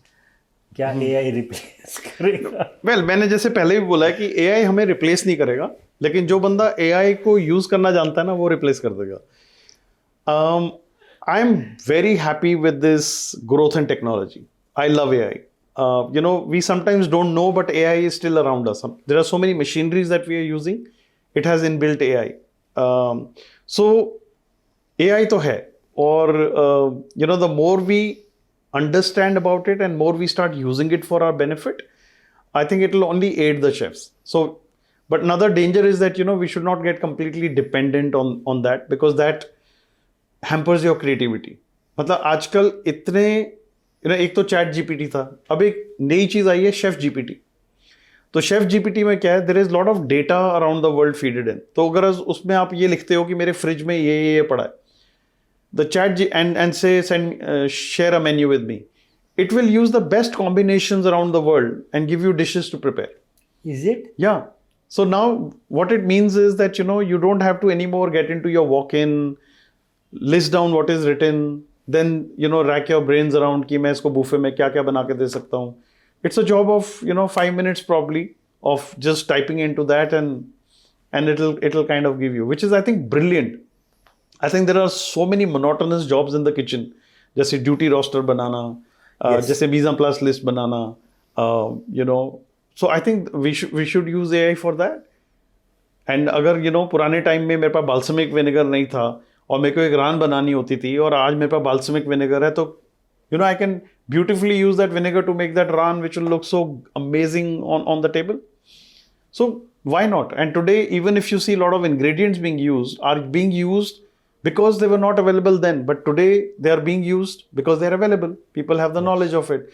क्या AI replace करेगा? Well, मैंने जैसे पहले भी बोला है कि AI हमें रिप्लेस नहीं करेगा, लेकिन जो बंदा AI को यूज करना जानता है ना, वो रिप्लेस कर देगा. I am very happy with this growth in technology. I love AI. We sometimes don't know, but AI is still around us. There are so many machineries that we are using. It has inbuilt AI. So AI तो है, और the more we understand about it and more we start using it for our benefit, I think it will only aid the chefs. So, but another danger is that we should not get completely dependent on that, because that hampers your creativity. मतलब आजकल इतने एक तो chat GPT था, अब एक नई चीज आई है शेफ जीपीटी. तो शेफ जीपीटी में क्या है, there is lot of data around the world feeded in. तो अगर उसमें आप ये लिखते हो कि मेरे फ्रिज में ये पड़ा है, the chat and say share a menu with me, it will use the best combinations around the world and give you dishes to prepare. Is it? Yeah. So now what it means is that you don't have to anymore get into your walk-in, list down what is written, then rack your brains around कि मैं इसको buffet में क्या क्या बना के दे सकता हूँ. It's a job of 5 minutes probably of just typing into that, and it'll kind of give you, which is I think brilliant. I think there are so many monotonous jobs in the kitchen, जैसे duty roster बनाना, Yes. जैसे mise en place list banana, so I think we should use AI for that. And अगर पुराने time में मेरे पास balsamic vinegar नहीं था और मेरे को एक रान बनानी होती थी, और आज मेरे पास balsamic vinegar है, तो I can beautifully use that vinegar to make that ran which will look so amazing on the table. So why not? And today, even if you see a lot of ingredients being used because they were not available then, but today they are being used because they are available. People have the knowledge of it.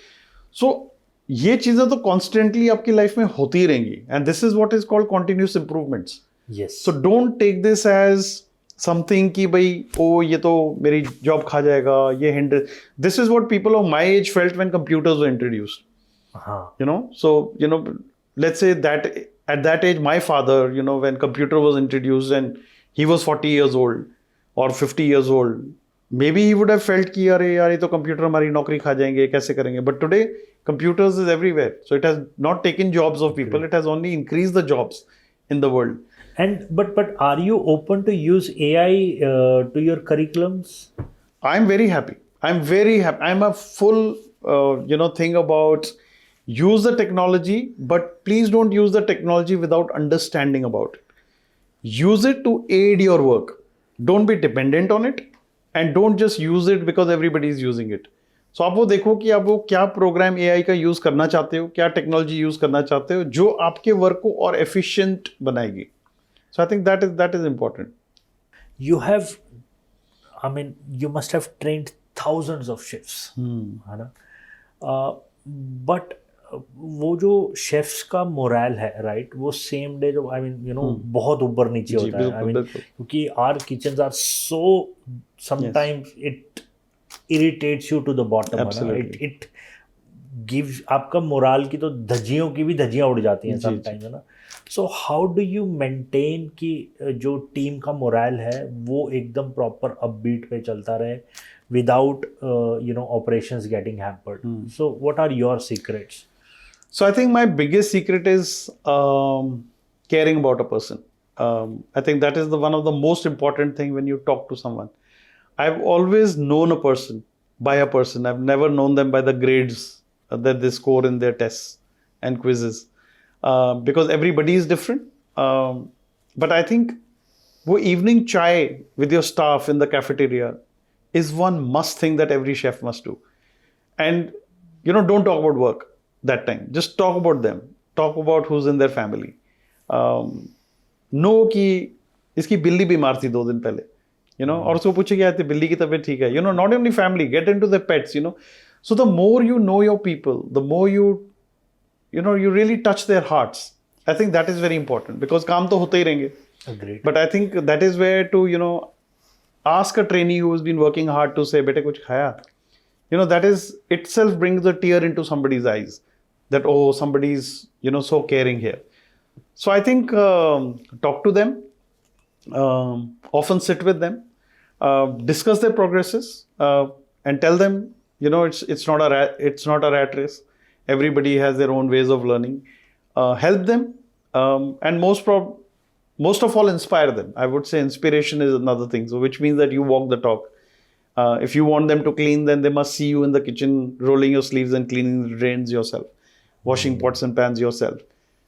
So ये चीजें तो constantly आपकी life में होती रहेंगी, and this is what is called continuous improvements. Yes. So don't take this as something कि भाई ये तो मेरी job खा जाएगा, ये hinder. This is what people of my age felt when computers were introduced. So let's say that at that age my father, when computer was introduced and he was 40 years old or 50 years old, maybe he would have felt कि अरे यार ये तो computer हमारी नौकरी खा जाएंगे, कैसे करेंगे. But today computers is everywhere, so it has not taken jobs of people, it has only increased the jobs in the world. And but are you open to use AI to your curriculums? I'm very happy. I'm a full thing about use the technology, but please don't use the technology without understanding about it. Use it to aid your work. Don't be dependent on it, and don't just use it because everybody is using it. So आप वो देखो कि आप वो क्या programme AI का use करना चाहते हो, क्या टेक्नोलॉजी यूज करना चाहते हो जो आपके वर्क को और एफिशिएंट बनाएगी. So I think that is important. You must have trained thousands of chefs, है ना? But वो जो शेफ्स का मोरल है, राइट, वो सेम डे जो बहुत ऊपर नीचे होता है. क्योंकि our kitchens are so sometimes it irritates you to the bottom. It gives आपका मोरल की तो धज्जियों की भी धज्जियां उड़ जाती हैं समटाइम्स, है ना. So how do you maintain कि जो टीम का मोरल है वो एकदम प्रॉपर अपबीट पे चलता रहे without operations getting hampered? So what are your secrets? So I think my biggest secret is caring about a person. I think that is the one of the most important thing when you talk to someone. I've always known a person by a person. I've never known them by the grades that they score in their tests and quizzes, because everybody is different. But I think वो evening chai with your staff in the cafeteria is one must thing that every chef must do. And don't talk about work that time. Just talk about them. Talk about who's in their family. Know कि इसकी बिल्ली बीमार थी 2 दिन पहले, और उसको पूछे क्या थी, बिल्ली की तबीयत ठीक है, not only family, get into the pets, So the more you know your people, the more you really touch their hearts. I think that is very important because काम तो होते ही रहेंगे. Agreed. But I think that is where to, ask a trainee who has been working hard to say, bete kuch khaya. That is itself brings a tear into somebody's eyes that, oh, somebody's, so caring here. So I think talk to them, often sit with them, discuss their progresses, and tell them, it's not a rat race. Everybody has their own ways of learning. Help them, and most of all, inspire them. I would say inspiration is another thing. So which means that you walk the talk. If you want them to clean, then they must see you in the kitchen, rolling your sleeves and cleaning the drains yourself, washing pots and pans yourself.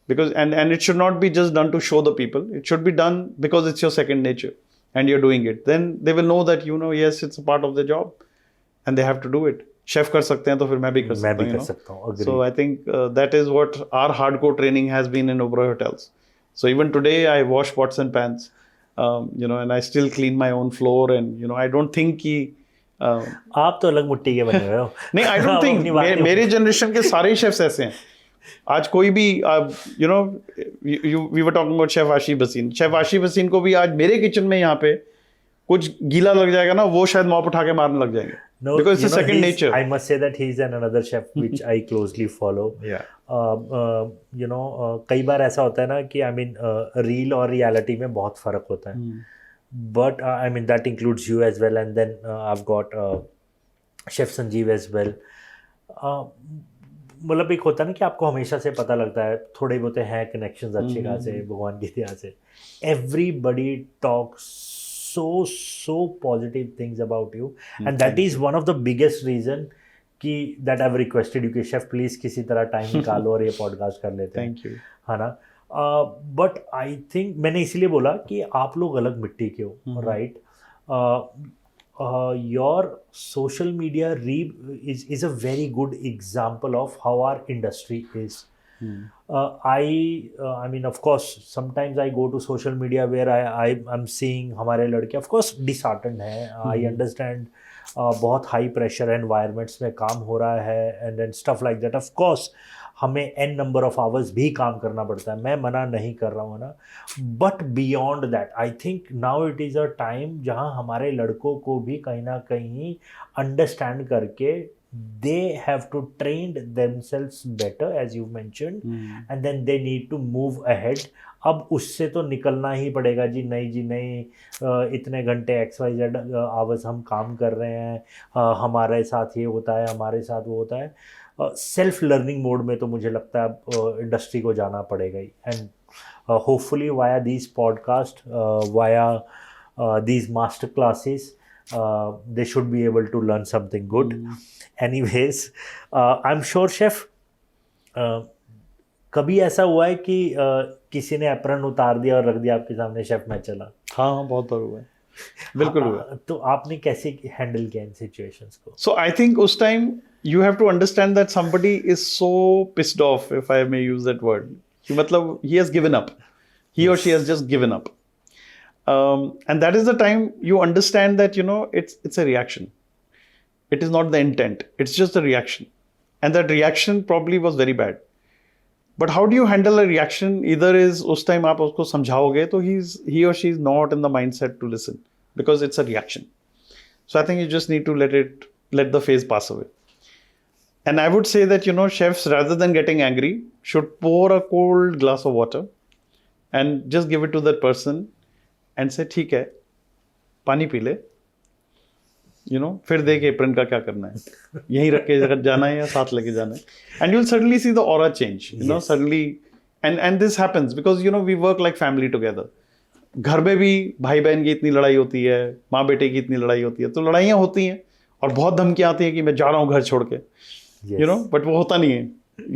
Because and it should not be just done to show the people. It should be done because it's your second nature and you're doing it. Then they will know that, yes, it's a part of the job and they have to do it. Chef कर सकते हैं तो फिर मैं भी कर सकता हूँ. So I think that is what our hardcore training has been in Oberoi Hotels. So even today I wash pots and pans, and I still clean my own floor, and I don't think कि आप तो अलग मुट्ठी के बने हुए हो. नहीं, I don't think मेरे जनरेशन के सारे शेफ्स ऐसे हैं. आज कोई भी we were talking about chef आशी बसीन. शेफ आशी बसीन को भी आज मेरे किचन में यहाँ पे कुछ गीला लग जाएगा ना, वो शायद मॉप उठा के मारने लग जाएंगे. No, because it's a second nature. I must say that he's another chef which I closely follow. Yeah. कई बार ऐसा होता है ना कि real और reality में बहुत फर्क होता है. But that includes you as well, and then I've got Chef Sanjeev as well. मतलब एक होता है ना कि आपको हमेशा से पता लगता है, थोड़े बहुत हैं कनेक्शंस अच्छे खासे भगवान की दया से. Everybody talks so positive things about you, and that is one of the biggest reason कि that I've requested you कि शेफ प्लीज किसी तरह टाइम निकालो और ये पॉडकास्ट कर लेते हैं. Thank you. है ना. बट आई थिंक मैंने इसीलिए बोला कि आप लोग अलग मिट्टी के हो, right. Your social media is a very good example of how our industry is. I mean, of course, sometimes I go to social media where I'm seeing हमारे लड़के, of course, disheartened हैं. I understand बहुत high pressure environments में काम हो रहा है and stuff like that. Of course हमें n नंबर ऑफ आवर्स भी काम करना पड़ता है, मैं मना नहीं कर रहा हूँ ना. But beyond that I think now it is a time जहाँ हमारे लड़कों को भी कहीं ना कहीं अंडरस्टैंड करके they have to train themselves better, as you mentioned, and then they need to move ahead. अब उससे तो निकलना ही पड़ेगा जी. नहीं, इतने घंटे XYZ आवर्स हम काम कर रहे हैं, हमारे साथ ये होता है, हमारे साथ वो होता है. सेल्फ लर्निंग मोड में तो मुझे लगता है इंडस्ट्री को जाना पड़ेगा ही. And hopefully via these podcast, via these master classes, they should be able to learn something good. Anyways, I'm sure chef, कभी ऐसा हुआ है कि किसी ने एप्रन उतार दिया और रख दिया आपके सामने, शेफ मैं चला? हाँ, बहुत बार हुआ है. बिल्कुल हुआ. तो आपने कैसे हैंडल किया इन सिचुएशंस को? So I think उस time you have to understand that somebody is so pissed off, if I may use that word, कि मतलब he has given up. He or she has just given up. And that is the time you understand that, it's a reaction. It is not the intent. It's just a reaction. And that reaction probably was very bad. But how do you handle a reaction? Either is उस time आप उसको समझाओगे तो he or she is not in the mindset to listen because it's a reaction. So I think you just need to let the phase pass away. And I would say that, chefs, rather than getting angry, should pour a cold glass of water and just give it to that person and say, ठीक है, पानी P ले, फिर देख apron का क्या करना है, यहीं रख के जाना है या साथ लेके जाना है. And you'll suddenly see the aura change, Yes. suddenly, and this happens because, we work like family together. घर में भी भाई बहन की इतनी लड़ाई होती है, माँ बेटे की इतनी लड़ाई होती है, तो लड़ाइयाँ होती हैं और बहुत धमकियाँ आती हैं कि मैं जा रहा हूँ घर छोड़ के, Yes. you know, but वो होता नहीं है,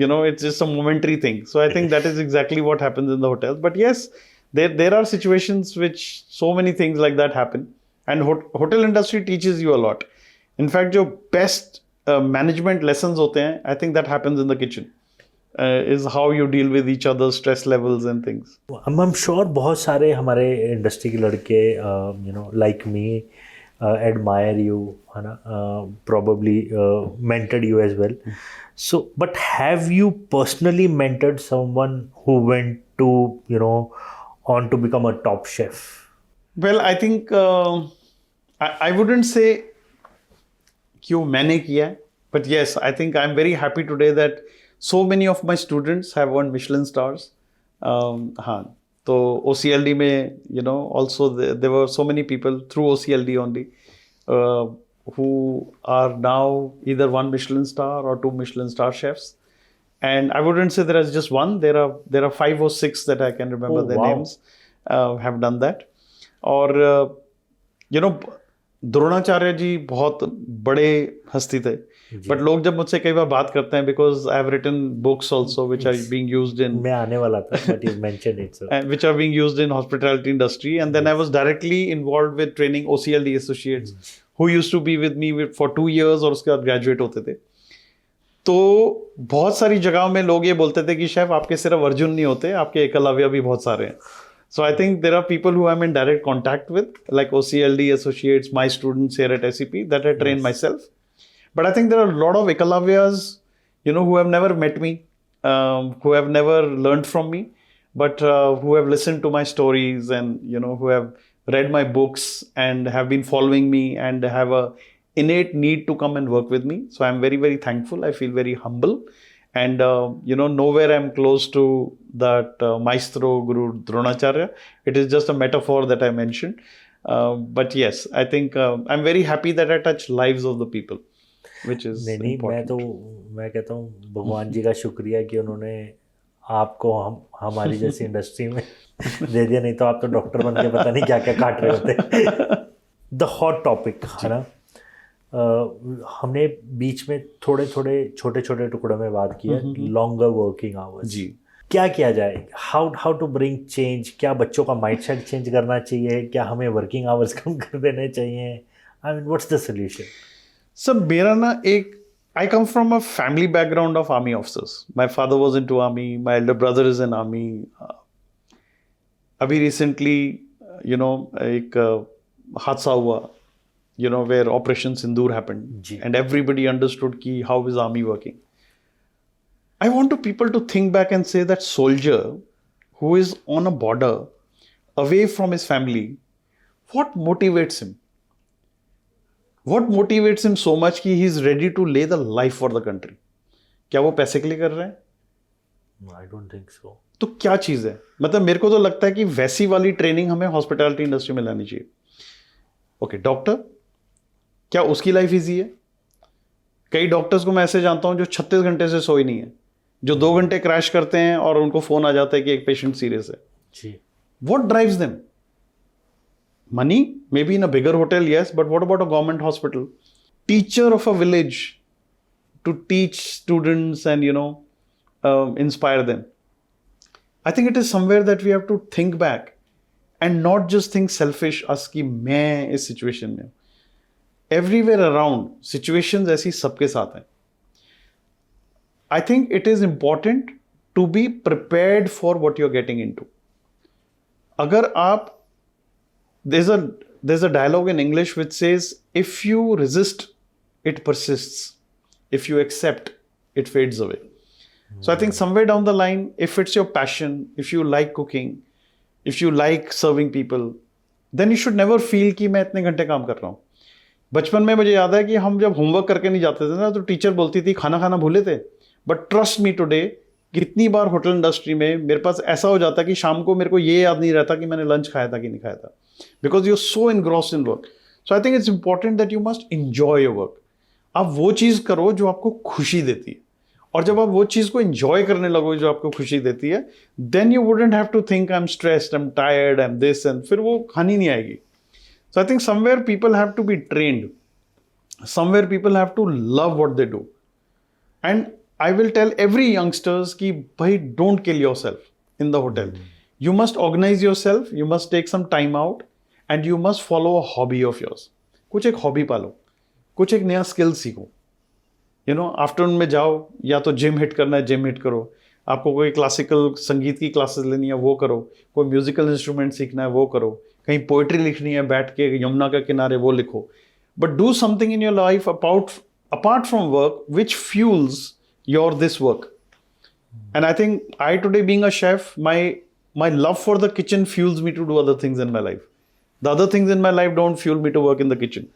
you know, it's just a momentary thing. So I think that is exactly what happens in the hotels. But yes, there are situations which so many things like that happen, and hotel industry teaches you a lot. In fact, जो best management lessons होते हैं, I think that happens in the kitchen. Is how you deal with each other's stress levels and things. I'm sure बहुत सारे हमारे industry के लड़के like me admire you, है ना, probably mentored you as well. So, but have you personally mentored someone who went to, on to become a top chef? Well, I think I wouldn't say कि वो मैंने किया है, but yes, I think I'm very happy today that so many of my students have won Michelin stars. हाँ, तो OCLD में, also there were so many people through OCLD only who are now either one Michelin star or two Michelin star chefs. And I wouldn't say there is just one. There are 5 or 6 that I can remember their names have done that. और द्रोणाचार्य जी बहुत बड़े हस्ती थे, but लोग जब मुझसे कई बार बात करते हैं, because I have written books also which are being used in, मैं आने वाला था but you mentioned it, sir, which are being used in hospitality industry. And then I was directly involved with training OCLD associates who used to be with me for 2 years, और उसके बाद graduate होते थे. तो बहुत सारी जगहों में लोग ये बोलते थे कि शेफ आपके सिर्फ अर्जुन नहीं होते, आपके एकलव्य भी बहुत सारे हैं. So I think there are people who I'm in direct contact with, like OCLD associates, my students here at SEP that I train myself. But I think there are a lot of Ekalavyas, who have never met me, who have never learned from me, but who have listened to my stories and, who have read my books and have been following me and have a innate need to come and work with me. So I'm very, very thankful. I feel very humble. And, nowhere I'm close to that maestro Guru Dronacharya. It is just a metaphor that I mentioned. But yes, I think I'm very happy that I touch lives of the people, which is important. मैं कहता हूँ भगवान जी का शुक्रिया कि उन्होंने आपको हमारी जैसी इंडस्ट्री में दे दिया, नहीं तो आप तो डॉक्टर बन के पता नहीं क्या क्या काट रहे होते. द हॉट टॉपिक है ना, हमने बीच में थोड़े छोटे टुकड़ों में बात की है, लॉन्गर वर्किंग आवर्स. जी, क्या किया जाए, हाउ टू ब्रिंग चेंज? क्या बच्चों का माइंडसेट चेंज करना चाहिए? क्या हमें वर्किंग आवर्स कम कर देने चाहिए? I mean what's the solution? Sir, मेरा ना I come from a family background of army officers. My father was into army. My elder brother is in army. अभी recently, एक हादसा हुआ, where Operation Sindoor happened, and everybody understood how is army working. I want people to think back and say that soldier who is on a border, away from his family, what motivates him? What motivates him so much कि he is ready to lay the life for the country? क्या वो पैसे के लिए कर रहे हैं? I don't think so. तो क्या चीज़ है? मतलब मेरे को तो लगता है कि वैसी वाली ट्रेनिंग हमें हॉस्पिटैलिटी इंडस्ट्री में लानी चाहिए. ओके, डॉक्टर, क्या उसकी लाइफ इजी है? कई डॉक्टर्स को मैं ऐसे जानता हूं जो 36 घंटे से सोए नहीं है, जो 2 घंटे क्रैश करते हैं और उनको फोन आ जाता है कि एक पेशेंट सीरियस है. जी. What drives them? Money? Maybe in a bigger hotel, yes, but what about a government hospital? Teacher of a village to teach students and, inspire them. I think it is somewhere that we have to think back and not just think selfish as कि मैं इस situation में. Everywhere around, situations ऐसी सबके साथ हैं. I think it is important to be prepared for what you're getting into. अगर आप there's a dialogue in English which says, if you resist, it persists. If you accept, it fades away. So I think somewhere down the line, if it's your passion, if you like cooking, if you like serving people, then you should never feel कि मैं इतने घंटे काम कर रहा हूँ. बचपन में मुझे याद है कि हम जब होमवर्क करके नहीं जाते थे ना, तो टीचर बोलती थी खाना भूले थे. बट ट्रस्ट मी टुडे, कितनी बार होटल इंडस्ट्री में मेरे पास ऐसा हो जाता कि शाम को मेरे को ये याद नहीं रहता कि मैंने लंच खाया था कि नहीं खाया था, because you are so engrossed in work. So I think it's important that you must enjoy your work. आप वो चीज़ करो जो आपको खुशी देती है, और जब आप वो चीज़ को enjoy करने लगोगे जो आपको खुशी देती है, then you wouldn't have to think I'm stressed, I'm tired, I'm this, and फिर वो कहानी नहीं आएगी. So I think somewhere people have to be trained. Somewhere people have to love what they do. And I will tell every youngsters कि भाई don't kill yourself in the hotel. You must organize yourself, you must take some time out, and you must follow a hobby of yours. कुछ एक hobby पालो, कुछ एक नया skill सीखो. Afternoon में जाओ, या तो जिम हिट करना है जिम हिट करो, आपको कोई क्लासिकल संगीत की क्लासेस लेनी है वो करो, कोई म्यूजिकल इंस्ट्रूमेंट सीखना है वो करो, कहीं पोइट्री लिखनी है बैठ के यमुना के किनारे वो लिखो. But do something in your life apart from work which fuels your this work. And I think I today being a chef, my love for the kitchen fuels me to do other things in my life. The other things in my life don't fuel me to work in the kitchen.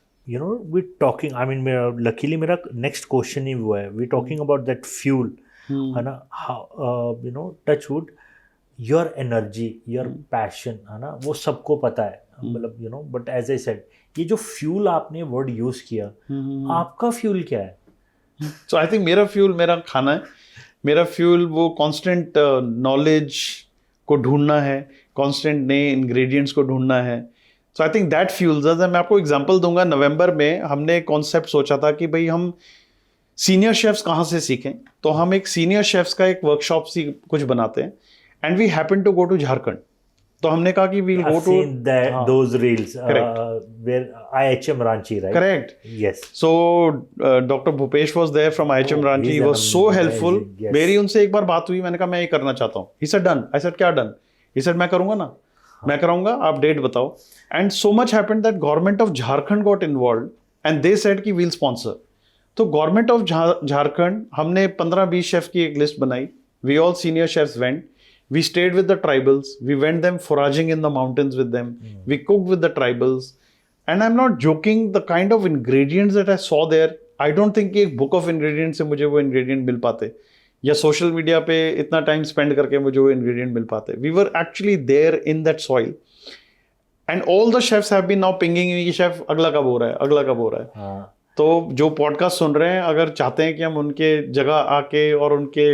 We're talking, I mean, luckily मेरा next question ही वो है. We're talking about that fuel, है ना? How, touch wood, your energy, your passion, है ना? वो सबको पता है. मतलब, but as I said, ये जो fuel आपने word use किया, आपका fuel क्या है? So I think मेरा fuel मेरा खाना है. मेरा fuel वो constant knowledge को ढूंढना है, constant नए ingredients को ढूंढना है. सो आई थिंक दैट फ्यूल्स अस. मैं आपको एग्जांपल दूंगा. नवंबर में हमने कॉन्सेप्ट सोचा था कि भाई हम सीनियर शेफ्स कहाँ से सीखें, तो हम एक सीनियर शेफ्स का एक वर्कशॉप सी कुछ बनाते हैं. And we happen to go to Jharkhand. तो हमने कहा कि we'll go to those reels where IHM Ranchi, right? Correct, yes. So doctor Bhupesh was there from IHM Ranchi. He was so helpful. मेरी उनसे एक बार बात हुई, मैंने कहा मैं ये करना चाहता हूँ. He said done. I said क्या डन? ही सेड मैं करूंगा ना, मैं कराऊंगा, आप डेट बताओ. And so much happened that government of Jharkhand got involved and they said कि वील स्पॉन्सर. तो गवर्नमेंट ऑफ झारखंड, हमने 15-20 शेफ की एक लिस्ट बनाई. We all senior chefs went. We stayed with the tribals. We went them foraging in the mountains with them. We cooked with the tribals. And I am not joking, the kind of ingredients that I saw there, I don't think कि एक book of ingredients से मुझे वो ingredient मिल पाते, या social media पे इतना टाइम स्पेंड करके मुझे वो इंग्रेडिएंट मिल पाते. We were actually there in that soil. And all the chefs have been now pinging me कि शेफ अगला कब हो रहा है, अगला कब हो रहा है. तो जो पॉडकास्ट सुन रहे हैं, अगर चाहते हैं कि हम उनके जगह आके और उनके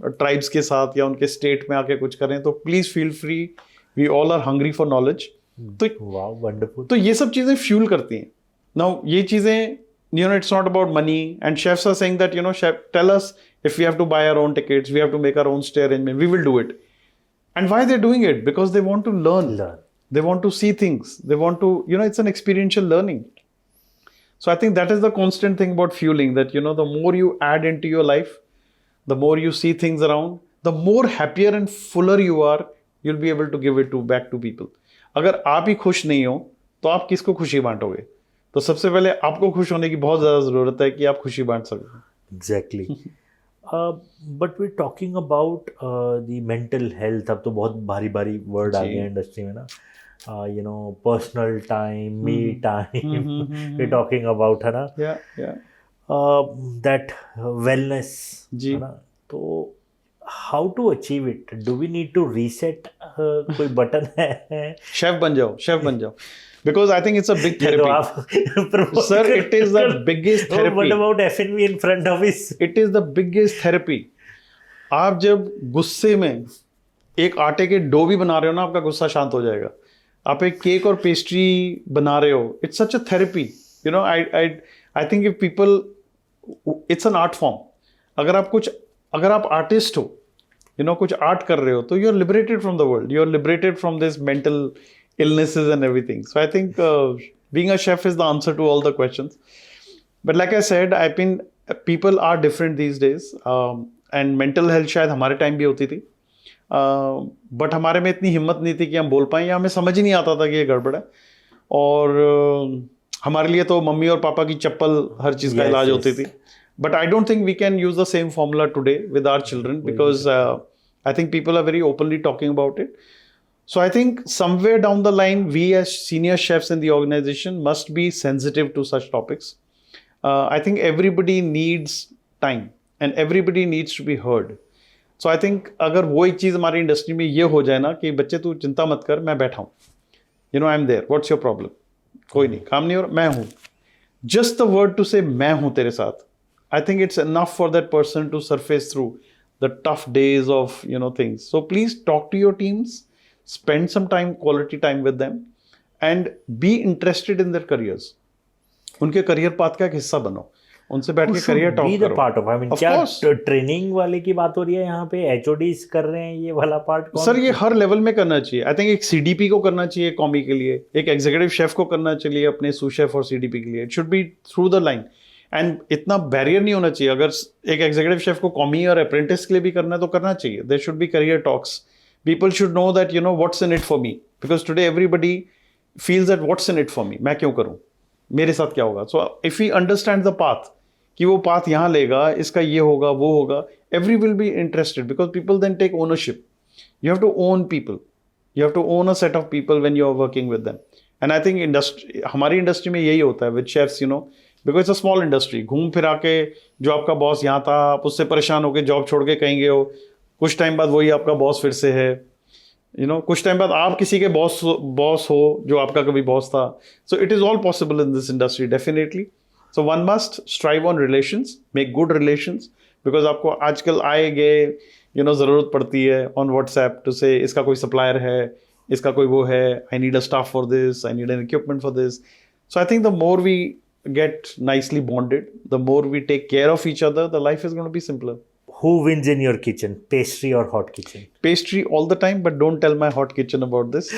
ट्राइब्स के साथ या उनके स्टेट में आके कुछ करें, तो please feel free. We all are hungry for knowledge. तो वाओ, वंडरफुल. तो ये सब चीजें फ्यूल करती हैं. नाउ ये चीजें, it's not about money, and chefs are saying that, chef, tell us if we have to buy our own tickets, we have to make our own stay arrangement, we will do it. And why they're doing it? Because they want to learn. They want to see things. They want to, it's an experiential learning. So I think that is the constant thing about fueling, that, the more you add into your life, the more you see things around, the more happier and fuller you are, you'll be able to give it back to people. अगर आप ही खुश नहीं हो, तो आप किसको खुशी बांटोगे? तो सबसे पहले आपको खुश होने की बहुत ज़्यादा ज़रूरत है कि आप खुशी बांट सकें. Exactly. But we talking about the mental health. अब तो बहुत भारी भारी वर्ड आ गए इंडस्ट्री में ना. Personal time, me time, we talking about, है ना, दैट वेलनेस, जी, है ना. तो how to achieve it? Do we need to reset? कोई बटन है? शेफ बन जाओ, शेफ बन जाओ. Because I think it's a big therapy. Sir, it is the biggest therapy. What about F&B in front office? It is the biggest therapy. आप जब गुस्से में एक आटे के डो भी बना रहे हो ना, आपका गुस्सा शांत हो जाएगा. आप एक केक और पेस्ट्री बना रहे हो, it's such a therapy. I think if people, it's an art form. अगर आप आर्टिस्ट हो, कुछ आर्ट कर रहे हो, तो you are liberated from the world. You are liberated from this mental illnesses and everything. So I think being a chef is the answer to all the questions. But like I said, people are different these days. And mental health शायद हमारे time भी होती थी. But हमारे में इतनी हिम्मत नहीं थी कि हम बोल पाएं, या हमें समझ ही नहीं आता था कि ये गड़बड़ है. और हमारे लिए तो मम्मी और पापा की चप्पल हर चीज़ का इलाज होती थी. But I don't think we can use the same formula today with our children, because I think people are very openly talking about it. So I think somewhere down the line, we as senior chefs in the organization must be sensitive to such topics. I think everybody needs time and everybody needs to be heard. So I think अगर वो एक चीज़ हमारी industry में ये हो जाए ना कि बच्चे तू चिंता मत कर, मैं बैठा हूँ, I am there, what's your problem, कोई नहीं, काम नहीं हो रहा, मैं हूँ. Just the word to say मैं हूँ तेरे साथ, I think it's enough for that person to surface through the tough days of, things. So please talk to your teams, spend some time, quality time with them, and be interested in their careers. उनके career path का एक हिस्सा बनो, उनसे बैठ के career talk करो। Part of, I mean, Of क्या course. ट्रेनिंग वाले की बात हो रही है यहाँ पे, एचओडीज कर रहे हैं ये वाला पार्ट? सर ये हर लेवल में करना चाहिए। आई थिंक एक सीडीपी को करना चाहिए कॉमी के लिए, एक एग्जीक्यूटिव शेफ को करना चाहिए अपने सू शेफ और सीडीपी के लिए। It should be through the line, and इतना बैरियर नहीं होना चाहिए। अगर एक एग्जीक्यूटिव शेफ को कॉमी और अप्रेंटिस के लिए भी करना है तो करना चाहिए। There should be career talks. People should know that what's in it for me, because today everybody feels that what's in it for me, मैं क्यों करूं, मेरे साथ क्या होगा। So if you understand the path कि वो पाथ यहाँ लेगा, इसका ये होगा वो होगा, every will be interested, because people then take ownership. You have to own people, you have to own a set of people when you are working with them. And I think हमारी industry में यही होता है with chefs, because it's a small industry. घूम फिरा के जो आपका बॉस यहाँ था, आप उससे परेशान होकर जॉब छोड़ के कहीं गए हो, कुछ टाइम बाद वही आपका बॉस फिर से है, कुछ टाइम बाद आप किसी के बॉस हो जो आपका कभी बॉस था। So it is all possible in this industry definitely. So one must strive on relations, make good relations, because आपको आजकल आए गए ज़रूरत पड़ती है on WhatsApp to say इसका कोई supplier है, इसका कोई वो है, I need a staff for this, I need an equipment for this. So I think the more we get nicely bonded, the more we take care of each other, the life is going to be simpler. Who wins in your kitchen, pastry or hot kitchen? Pastry all the time, but don't tell my hot kitchen about this.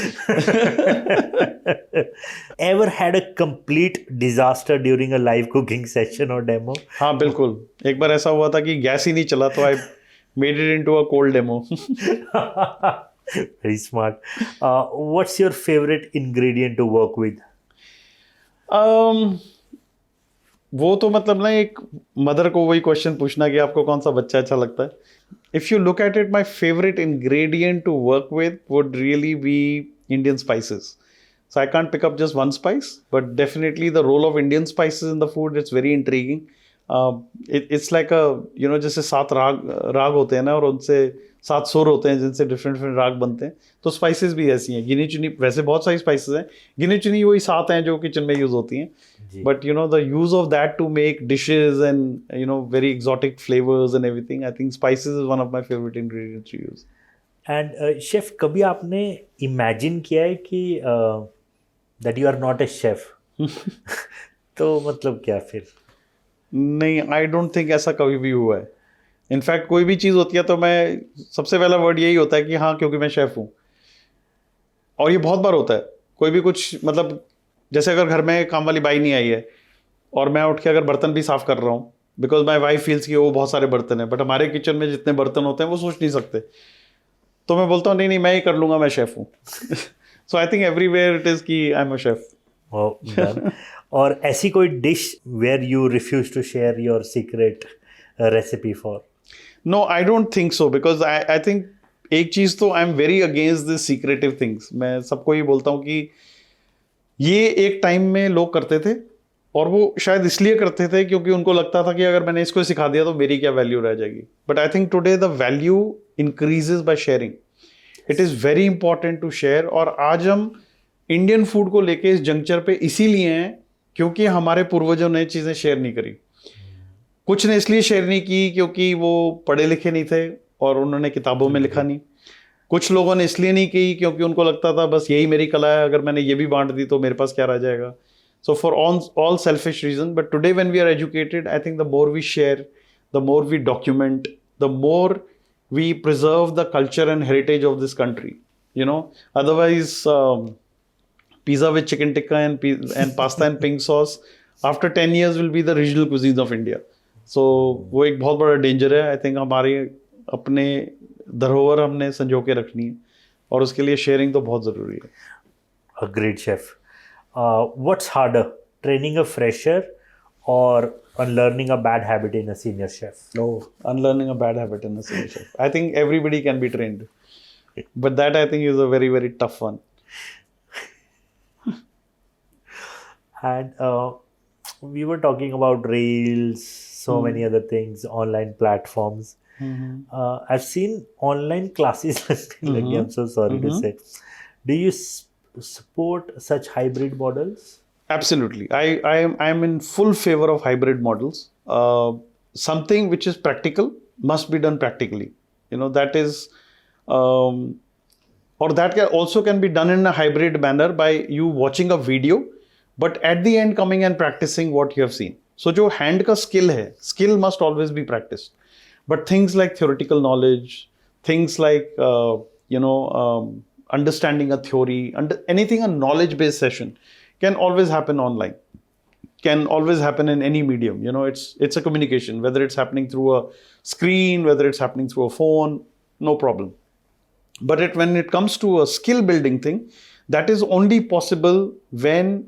Ever had a complete disaster during a live cooking session or demo? हाँ बिल्कुल, एक बार ऐसा हुआ था कि gas ही नहीं चला, तो I made it into a cold demo. Very smart. What's your favorite ingredient to work with? वो तो मतलब ना एक मदर को वही क्वेश्चन पूछना कि आपको कौन सा बच्चा अच्छा लगता है। If you look at it, my favourite ingredient to work with would really be Indian spices. So I can't pick up just one spice, but definitely the role of Indian spices in the food, it's very intriguing. It's like जैसे 7 राग होते हैं ना, और उनसे 7 सुर होते हैं जिनसे डिफरेंट राग बनते हैं, तो स्पाइसेस भी ऐसी हैं। गिनी चुनी, वैसे बहुत सारी स्पाइसेस हैं, गिनी चुनी वही 7 हैं जो किचन में यूज़ होती हैं, but the use of that to make dishes and very exotic flavours and everything, I think spices is one of my favourite ingredients to use. And chef, कभी आपने इमेजिन किया है कि that you are not a chef? तो मतलब क्या फिर? नहीं, आई डोंट थिंक ऐसा कभी भी हुआ है. इनफैक्ट कोई भी चीज़ होती है तो मैं, सबसे पहला वर्ड यही होता है कि हाँ, क्योंकि मैं शेफ़ हूँ. और ये बहुत बार होता है. कोई भी कुछ, मतलब जैसे अगर घर में काम वाली बाई नहीं आई है और मैं उठ के अगर बर्तन भी साफ़ कर रहा हूँ, बिकॉज माई वाइफ फील्स कि वो बहुत सारे बर्तन हैं, बट हमारे किचन में जितने बर्तन होते हैं वो सोच नहीं सकते, तो मैं बोलता हूँ नहीं मैं ही कर लूँगा, मैं शेफ़ हूँ. So I think everywhere it is कि आई एम अ शेफ़. और ऐसी कोई dish where you refuse to share your secret recipe for? No, I don't think so, because I think एक चीज़ तो I am very against this secretive things. मैं सबको ये बोलता हूँ कि ये एक टाइम में लोग करते थे, और वो शायद इसलिए करते थे क्योंकि उनको लगता था कि अगर मैंने इसको सिखा दिया तो मेरी क्या वैल्यू रह जाएगी. But I think today the value increases by sharing. It is very important to share. और आज हम इंडियन फूड को लेके इस जंक्चर पे इसीलिए हैं क्योंकि हमारे पूर्वजों ने चीज़ें शेयर नहीं करी. कुछ ने इसलिए शेयर नहीं की क्योंकि वो पढ़े लिखे नहीं थे और उन्होंने किताबों में लिखा नहीं. कुछ लोगों ने इसलिए नहीं की क्योंकि उनको लगता था बस यही मेरी कला है, अगर मैंने ये भी बांट दी तो मेरे पास क्या रह जाएगा. So for all selfish reasons, but today when we are educated, I think the more we share, the more we document, the more we preserve the culture and heritage of this country. Otherwise, pizza with chicken tikka and pasta and pink sauce after 10 years will be the regional cuisines of India. So वो एक बहुत बड़ा danger है. I think हमारे अपने धरोहर हमने संजो के रखनी है, और उसके लिए sharing तो बहुत ज़रूरी है. Agreed, chef. What's harder, training a fresher or unlearning a bad habit in a senior chef? Oh, unlearning a bad habit in a senior chef. I think everybody can be trained, but that I think is a very, very tough one. And we were talking about Reels, so many other things, online platforms. I've seen online classes. I'm so sorry to say. Do you support such hybrid models? Absolutely. I am in full favor of hybrid models. something which is practical must be done practically. That is, or that also can be done in a hybrid manner by you watching a video, but at the end coming and practicing what you have seen. So जो hand का skill must always be practiced. But things like theoretical knowledge, things like understanding a theory, anything a knowledge-based session can always happen online. Can always happen in any medium. It's a communication, whether it's happening through a screen, whether it's happening through a phone, no problem. But when it comes to a skill building thing, that is only possible when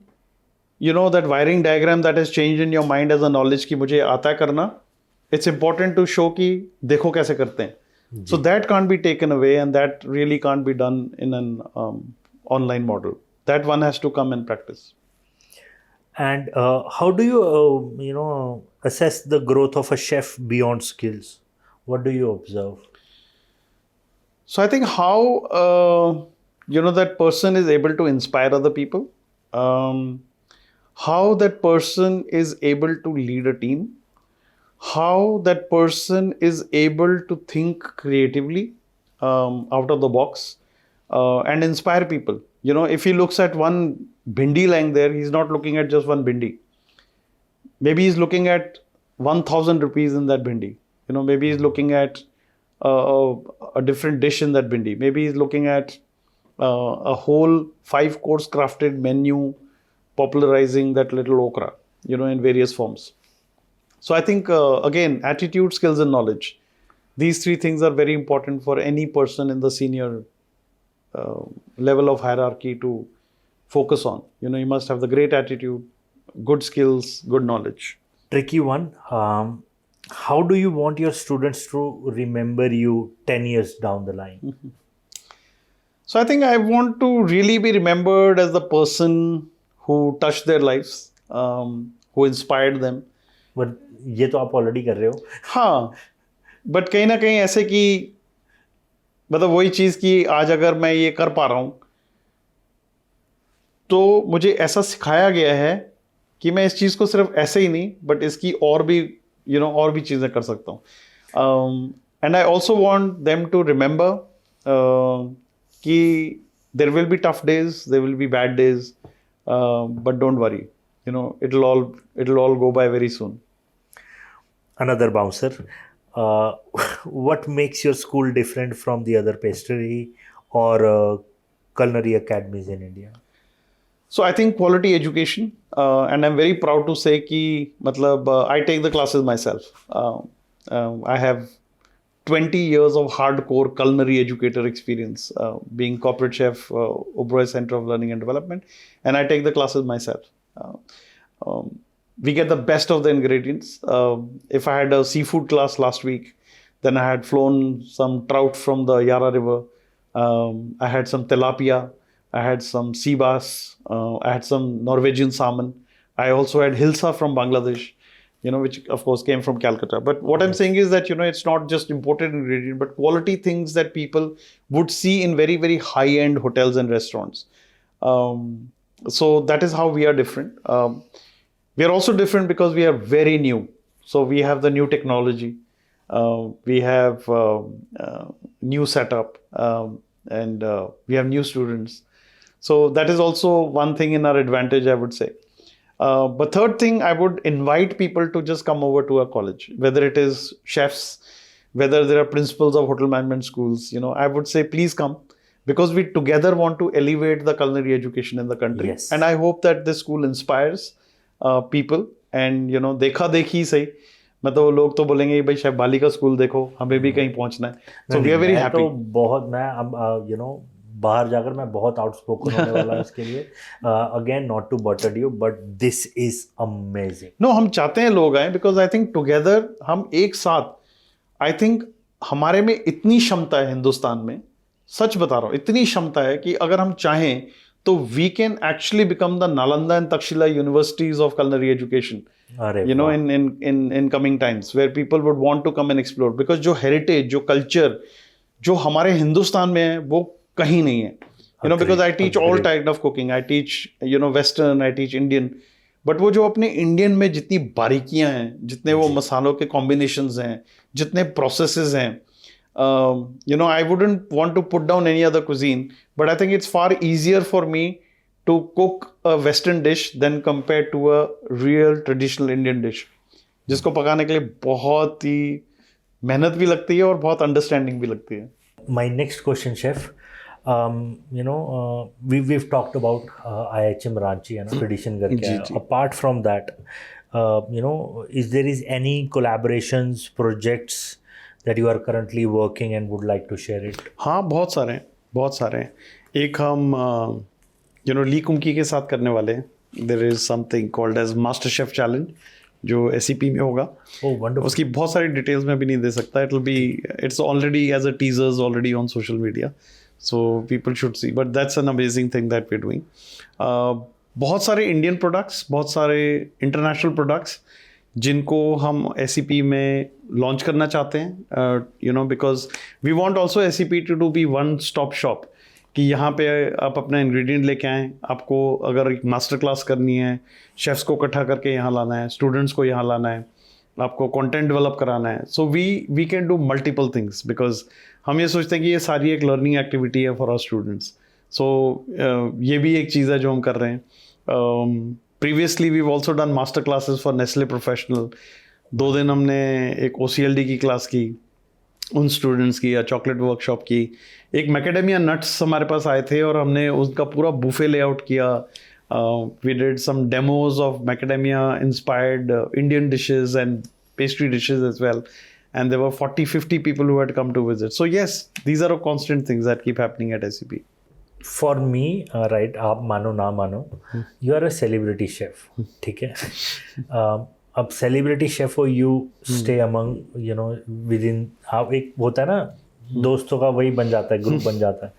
that wiring diagram that has changed in your mind as a knowledge कि मुझे आता है करना. It's important to show कि देखो कैसे करते हैं. So that can't be taken away, and that really can't be done in an online model. That one has to come and practice. And how do you, assess the growth of a chef beyond skills? What do you observe? So I think how, that person is able to inspire other people, how that person is able to lead a team, how that person is able to think creatively out of the box and inspire people. If he looks at one bhindi lying there, he's not looking at just one bhindi. Maybe he's looking at 1,000 rupees in that bhindi. Maybe he's looking at a different dish in that bhindi. Maybe he's looking at a whole 5-course crafted menu popularizing that little okra, in various forms. So I think, again, attitude, skills, and knowledge. These 3 things are very important for any person in the senior level of hierarchy to focus on. You must have the great attitude, good skills, good knowledge. Tricky one. How do you want your students to remember you 10 years down the line? So I think I want to really be remembered as the person who touched their lives, who inspired them. But ये तो आप already कर रहे हो. हाँ, but कहीं ना कहीं ऐसे कि मतलब वही चीज़ कि आज अगर मैं ये कर पा रहा हूँ तो मुझे ऐसा सिखाया गया है कि मैं इस चीज़ को सिर्फ ऐसे ही नहीं बट इसकी और भी और भी चीज़ें कर सकता हूँ. And I also want them to remember कि there will be tough days, there will be bad days, but don't worry, it'll all go by very soon. Another bouncer. What makes your school different from the other pastry or culinary academies in India? So I think quality education, and I'm very proud to say कि मतलब I take the classes myself. I have 20 years of hardcore culinary educator experience, being corporate chef, Oberoi Center of Learning and Development, and I take the classes myself. We get the best of the ingredients. If I had a seafood class last week, then I had flown some trout from the Yara River. I had some tilapia. I had some sea bass. I had some Norwegian salmon. I also had hilsa from Bangladesh, which of course came from Calcutta. But what I'm saying is that, it's not just imported ingredient, but quality things that people would see in very, very high-end hotels and restaurants. So that is how we are different. We are also different because we are very new. So we have the new technology. We have new setup, and we have new students. So that is also one thing in our advantage, I would say. But third thing, I would invite people to just come over to our college, whether it is chefs, whether there are principals of hotel management schools. I would say please come, because we together want to elevate the culinary education in the country. Yes. And I hope that this school inspires people. And देखा देखी सही, मतलब लोग तो बोलेंगे भाई शायद बाली का स्कूल देखो, हमें भी कहीं पहुंचना है. So we are very happy. तो बहुत मैं अब बाहर जाकर मैं बहुत आउटस्पोकन होने वाला हूं इसके लिए. Again, not to butter you, but this is amazing. No, हम चाहते हैं लोग आए, because I think together हम एक साथ, I think हमारे में इतनी क्षमता है हिंदुस्तान में, सच बता रहा हूँ, इतनी क्षमता है कि अगर हम चाहें तो we can actually become the Nalanda and Takshila universities of culinary education. In coming times, where people would want to come and explore, because जो heritage, जो culture, जो हमारे हिंदुस्तान में है, वो कहीं नहीं है. Because I teach all type of cooking. I teach, Western, I teach Indian. But वो जो अपने इंडियन में जितनी बारीकियां हैं, जितने वो मसालों के कॉम्बिनेशंस हैं, जितने प्रोसेसेस हैं, you know, I wouldn't want to put down any other cuisine, but I think it's far easier for me to cook a Western dish than compared to a real traditional Indian dish, जिसको पकाने के लिए बहुत ही मेहनत भी लगती है और बहुत अंडरस्टैंडिंग भी लगती है. My next question, chef. You know, we've talked about IHM Ranchi and tradition करके. जी, जी. Apart from that, you know, is there any collaborations, projects that you are currently working and would like to share it? हाँ, बहुत सारे हैं, बहुत सारे हैं. एक हम you know ली कुंकी के साथ करने वाले हैं. There is something called as Master Chef Challenge जो SCP में होगा. Oh, wonderful. उसकी बहुत सारी डिटेल्स में भी नहीं दे सकता. It's already as a teasers already on social media, so people should see. But that's an amazing thing that we're doing. बहुत सारे इंडियन प्रोडक्ट्स, बहुत सारे इंटरनेशनल प्रोडक्ट्स जिनको हम SCP में लॉन्च करना चाहते हैं. You know, because we want also SCP to be one stop shop, कि यहाँ पे आप अपना इंग्रेडिएंट लेके आएँ. आपको अगर एक मास्टर क्लास करनी है, शेफ्स को इकट्ठा करके यहाँ लाना है, स्टूडेंट्स को यहाँ लाना है, आपको कंटेंट डेवलप कराना है. So we can do multiple things, because हम ये सोचते हैं कि ये सारी एक लर्निंग एक्टिविटी है फॉर आवर स्टूडेंट्स. सो ये भी एक चीज़ है जो हम कर रहे हैं. Previously we also done master classes for Nestle professional. 2 दिन हमने एक OCLD की क्लास की उन स्टूडेंट्स की, या चॉकलेट वर्कशॉप की. एक मैकेडेमिया नट्स हमारे पास आए थे और हमने उसका पूरा बुफे लेआउट किया. We did some demos of macadamia inspired Indian dishes and pastry dishes as well, and there were 40-50 people who had come to visit. So yes, these are all constant things that keep happening at SCP. For me, right, आप मानो ना मानो, you are a celebrity chef, ठीक है. अब celebrity chef हो, you stay among, you know, with in, आप एक होता है ना, दोस्तों का वही बन जाता है, ग्रुप बन जाता है.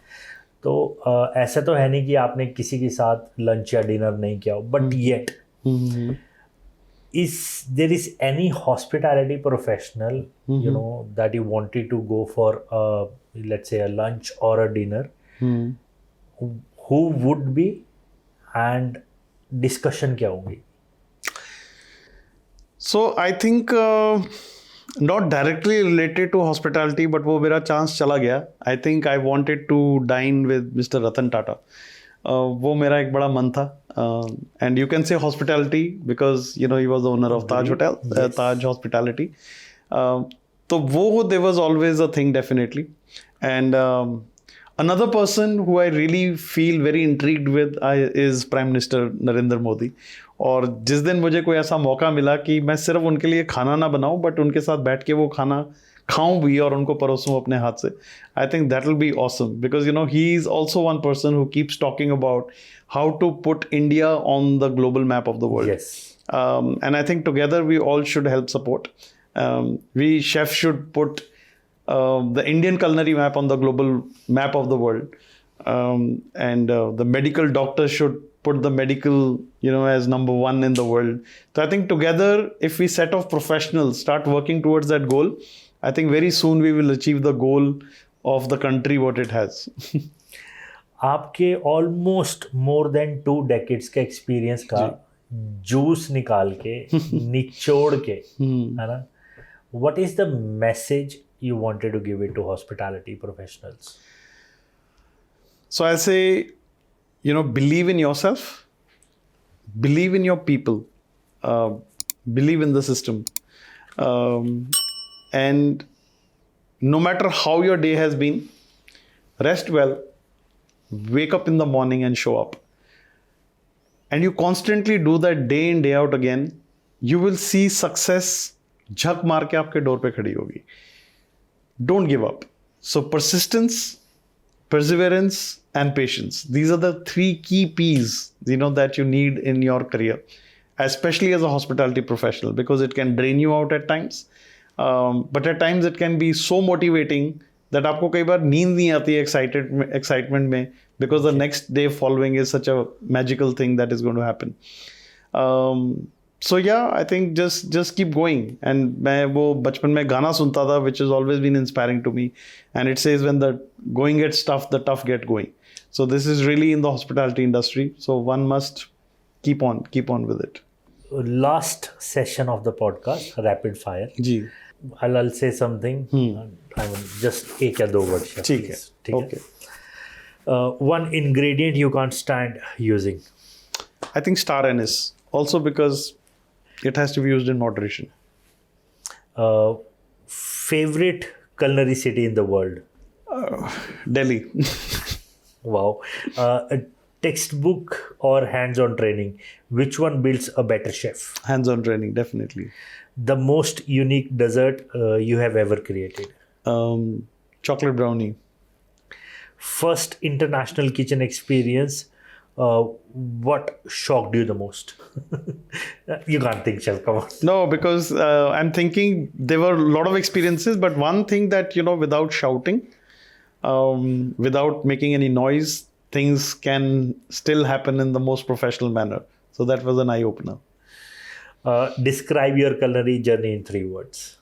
तो ऐसा तो है नहीं कि आपने किसी के साथ लंच या डिनर नहीं किया हो, but yet is there is any hospitality professional you know that you wanted to go for let's say a lunch or a dinner, who would be, and discussion क्या होगी? So I think not directly related to hospitality, but वो मेरा chance चला गया. I think I wanted to dine with Mr. Ratan Tata. वो मेरा एक बड़ा मन था. And you can say hospitality because you know he was the owner of Taj Hotel, Taj Hospitality. तो वो there was always a thing definitely. And another person who I really feel very intrigued with is Prime Minister Narendra Modi. और जिस दिन मुझे कोई ऐसा मौका मिला कि मैं सिर्फ उनके लिए खाना ना बनाऊं, बट उनके साथ बैठ के वो खाना खाऊं भी और उनको परोसूं अपने हाथ से, आई think that will be awesome. Because you know he is also one person who keeps talking about how to put India on the global map of the world. Yes. And I think together we all should help support. We chefs should put the Indian culinary map on the global map of the world. And the medical doctors should put the medical, you know, as number 1 in the world. So I think together, if we set off professionals, start working towards that goal, I think very soon we will achieve the goal of the country what it has. आपके almost more than 2 decades के experience का juice निकाल के निचोड़ के, है ना, what is the message you wanted to give it to hospitality professionals? So I say, you know, believe in yourself, believe in your people, believe in the system, and no matter how your day has been, rest well. Wake up in the morning and show up, and you constantly do that day in day out again, you will see success झक मार के आपके door पे खड़ी होगी. Don't give up. So persistence, perseverance and patience, these are the 3 key P's, you know, that you need in your career, especially as a hospitality professional, because it can drain you out at times, but at times it can be so motivating that आपको कई बार नींद नहीं आती है excitement में, because the next day following is such a magical thing that is going to happen. So yeah, I think just keep going. And मैं वो बचपन में गाना सुनता था which has always been inspiring to me, and it says when the going gets tough, the tough get going. So this is really in the hospitality industry, so one must keep on with it. last session of the podcast, rapid fire. Ji I'll say something. I mean, just एक या दो word chef, ठीक है please. ठीक है? Okay One ingredient you can't stand using. I think star anise also because it has to be used in moderation. Favorite culinary city in the world? Delhi. Wow. A textbook or hands-on training? Which one builds a better chef? Hands-on training, definitely. The most unique dessert you have ever created? Chocolate brownie. First international kitchen experience. What shocked you the most? You can't think, chef. Come on. No, because I'm thinking there were a lot of experiences, but one thing that, without shouting, without making any noise, things can still happen in the most professional manner. So that was an eye-opener. Describe your culinary journey in 3 words.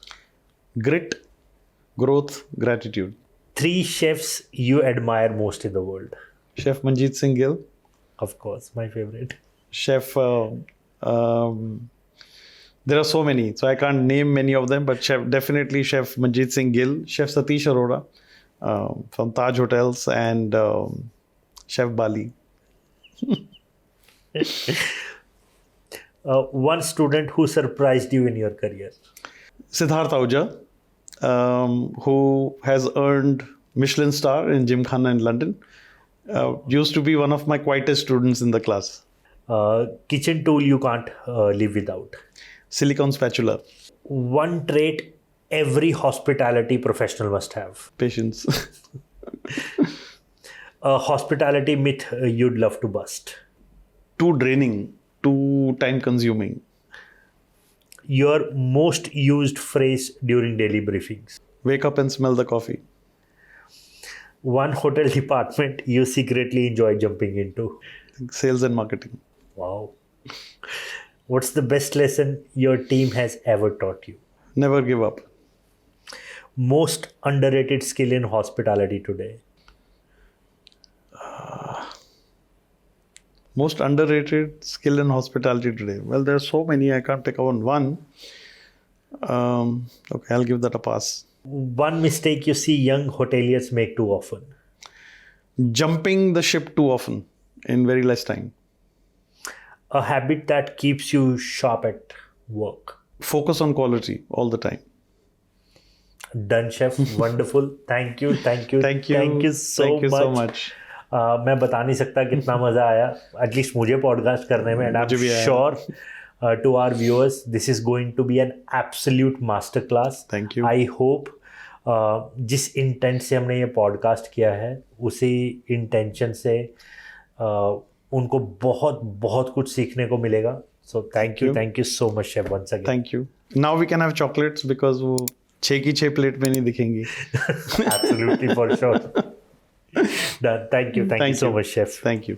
Grit, growth, gratitude. 3 chefs you admire most in the world. Chef Manjeet Singh Gill. Of course, my favorite. Chef, there are so many, so I can't name many of them, but definitely Chef Manjeet Singh Gill, Chef Satish Arora from Taj Hotels, and Chef Bali. One student who surprised you in your career. Siddharth Ahuja, who has earned Michelin star in Gymkhana in London, used to be one of my quietest students in the class. Kitchen tool you can't live without. Silicone spatula. One trait every hospitality professional must have. Patience. A hospitality myth you'd love to bust. Too draining, too time consuming. Your most used phrase during daily briefings. Wake up and smell the coffee. One hotel department you secretly enjoy jumping into. Sales and marketing. Wow. What's the best lesson your team has ever taught you? Never give up. Most underrated skill in hospitality today. Most underrated skill in hospitality today. Well, there are so many. I can't pick on one. Okay, I'll give that a pass. One mistake you see young hoteliers make too often. Jumping the ship too often in very less time. A habit that keeps you sharp at work. Focus on quality all the time. Done, chef. Wonderful. Thank you. Thank you. Thank you. Thank you so Thank you much. so much. मैं बता नहीं सकता कितना मज़ा आया at least मुझे podcast करने में and I am sure to our viewers this is going to be an absolute master class. Thank you. I hope जिस इंटेंट से हमने ये पॉडकास्ट किया है उसी इंटेंशन से उनको बहुत बहुत कुछ सीखने को मिलेगा. So thank you so much chef once again. Thank you. Now we can have chocolates because वो 6 की 6 प्लेट में नहीं दिखेंगी. Absolutely, for sure. Done. Thank you so much, chef. Thank you.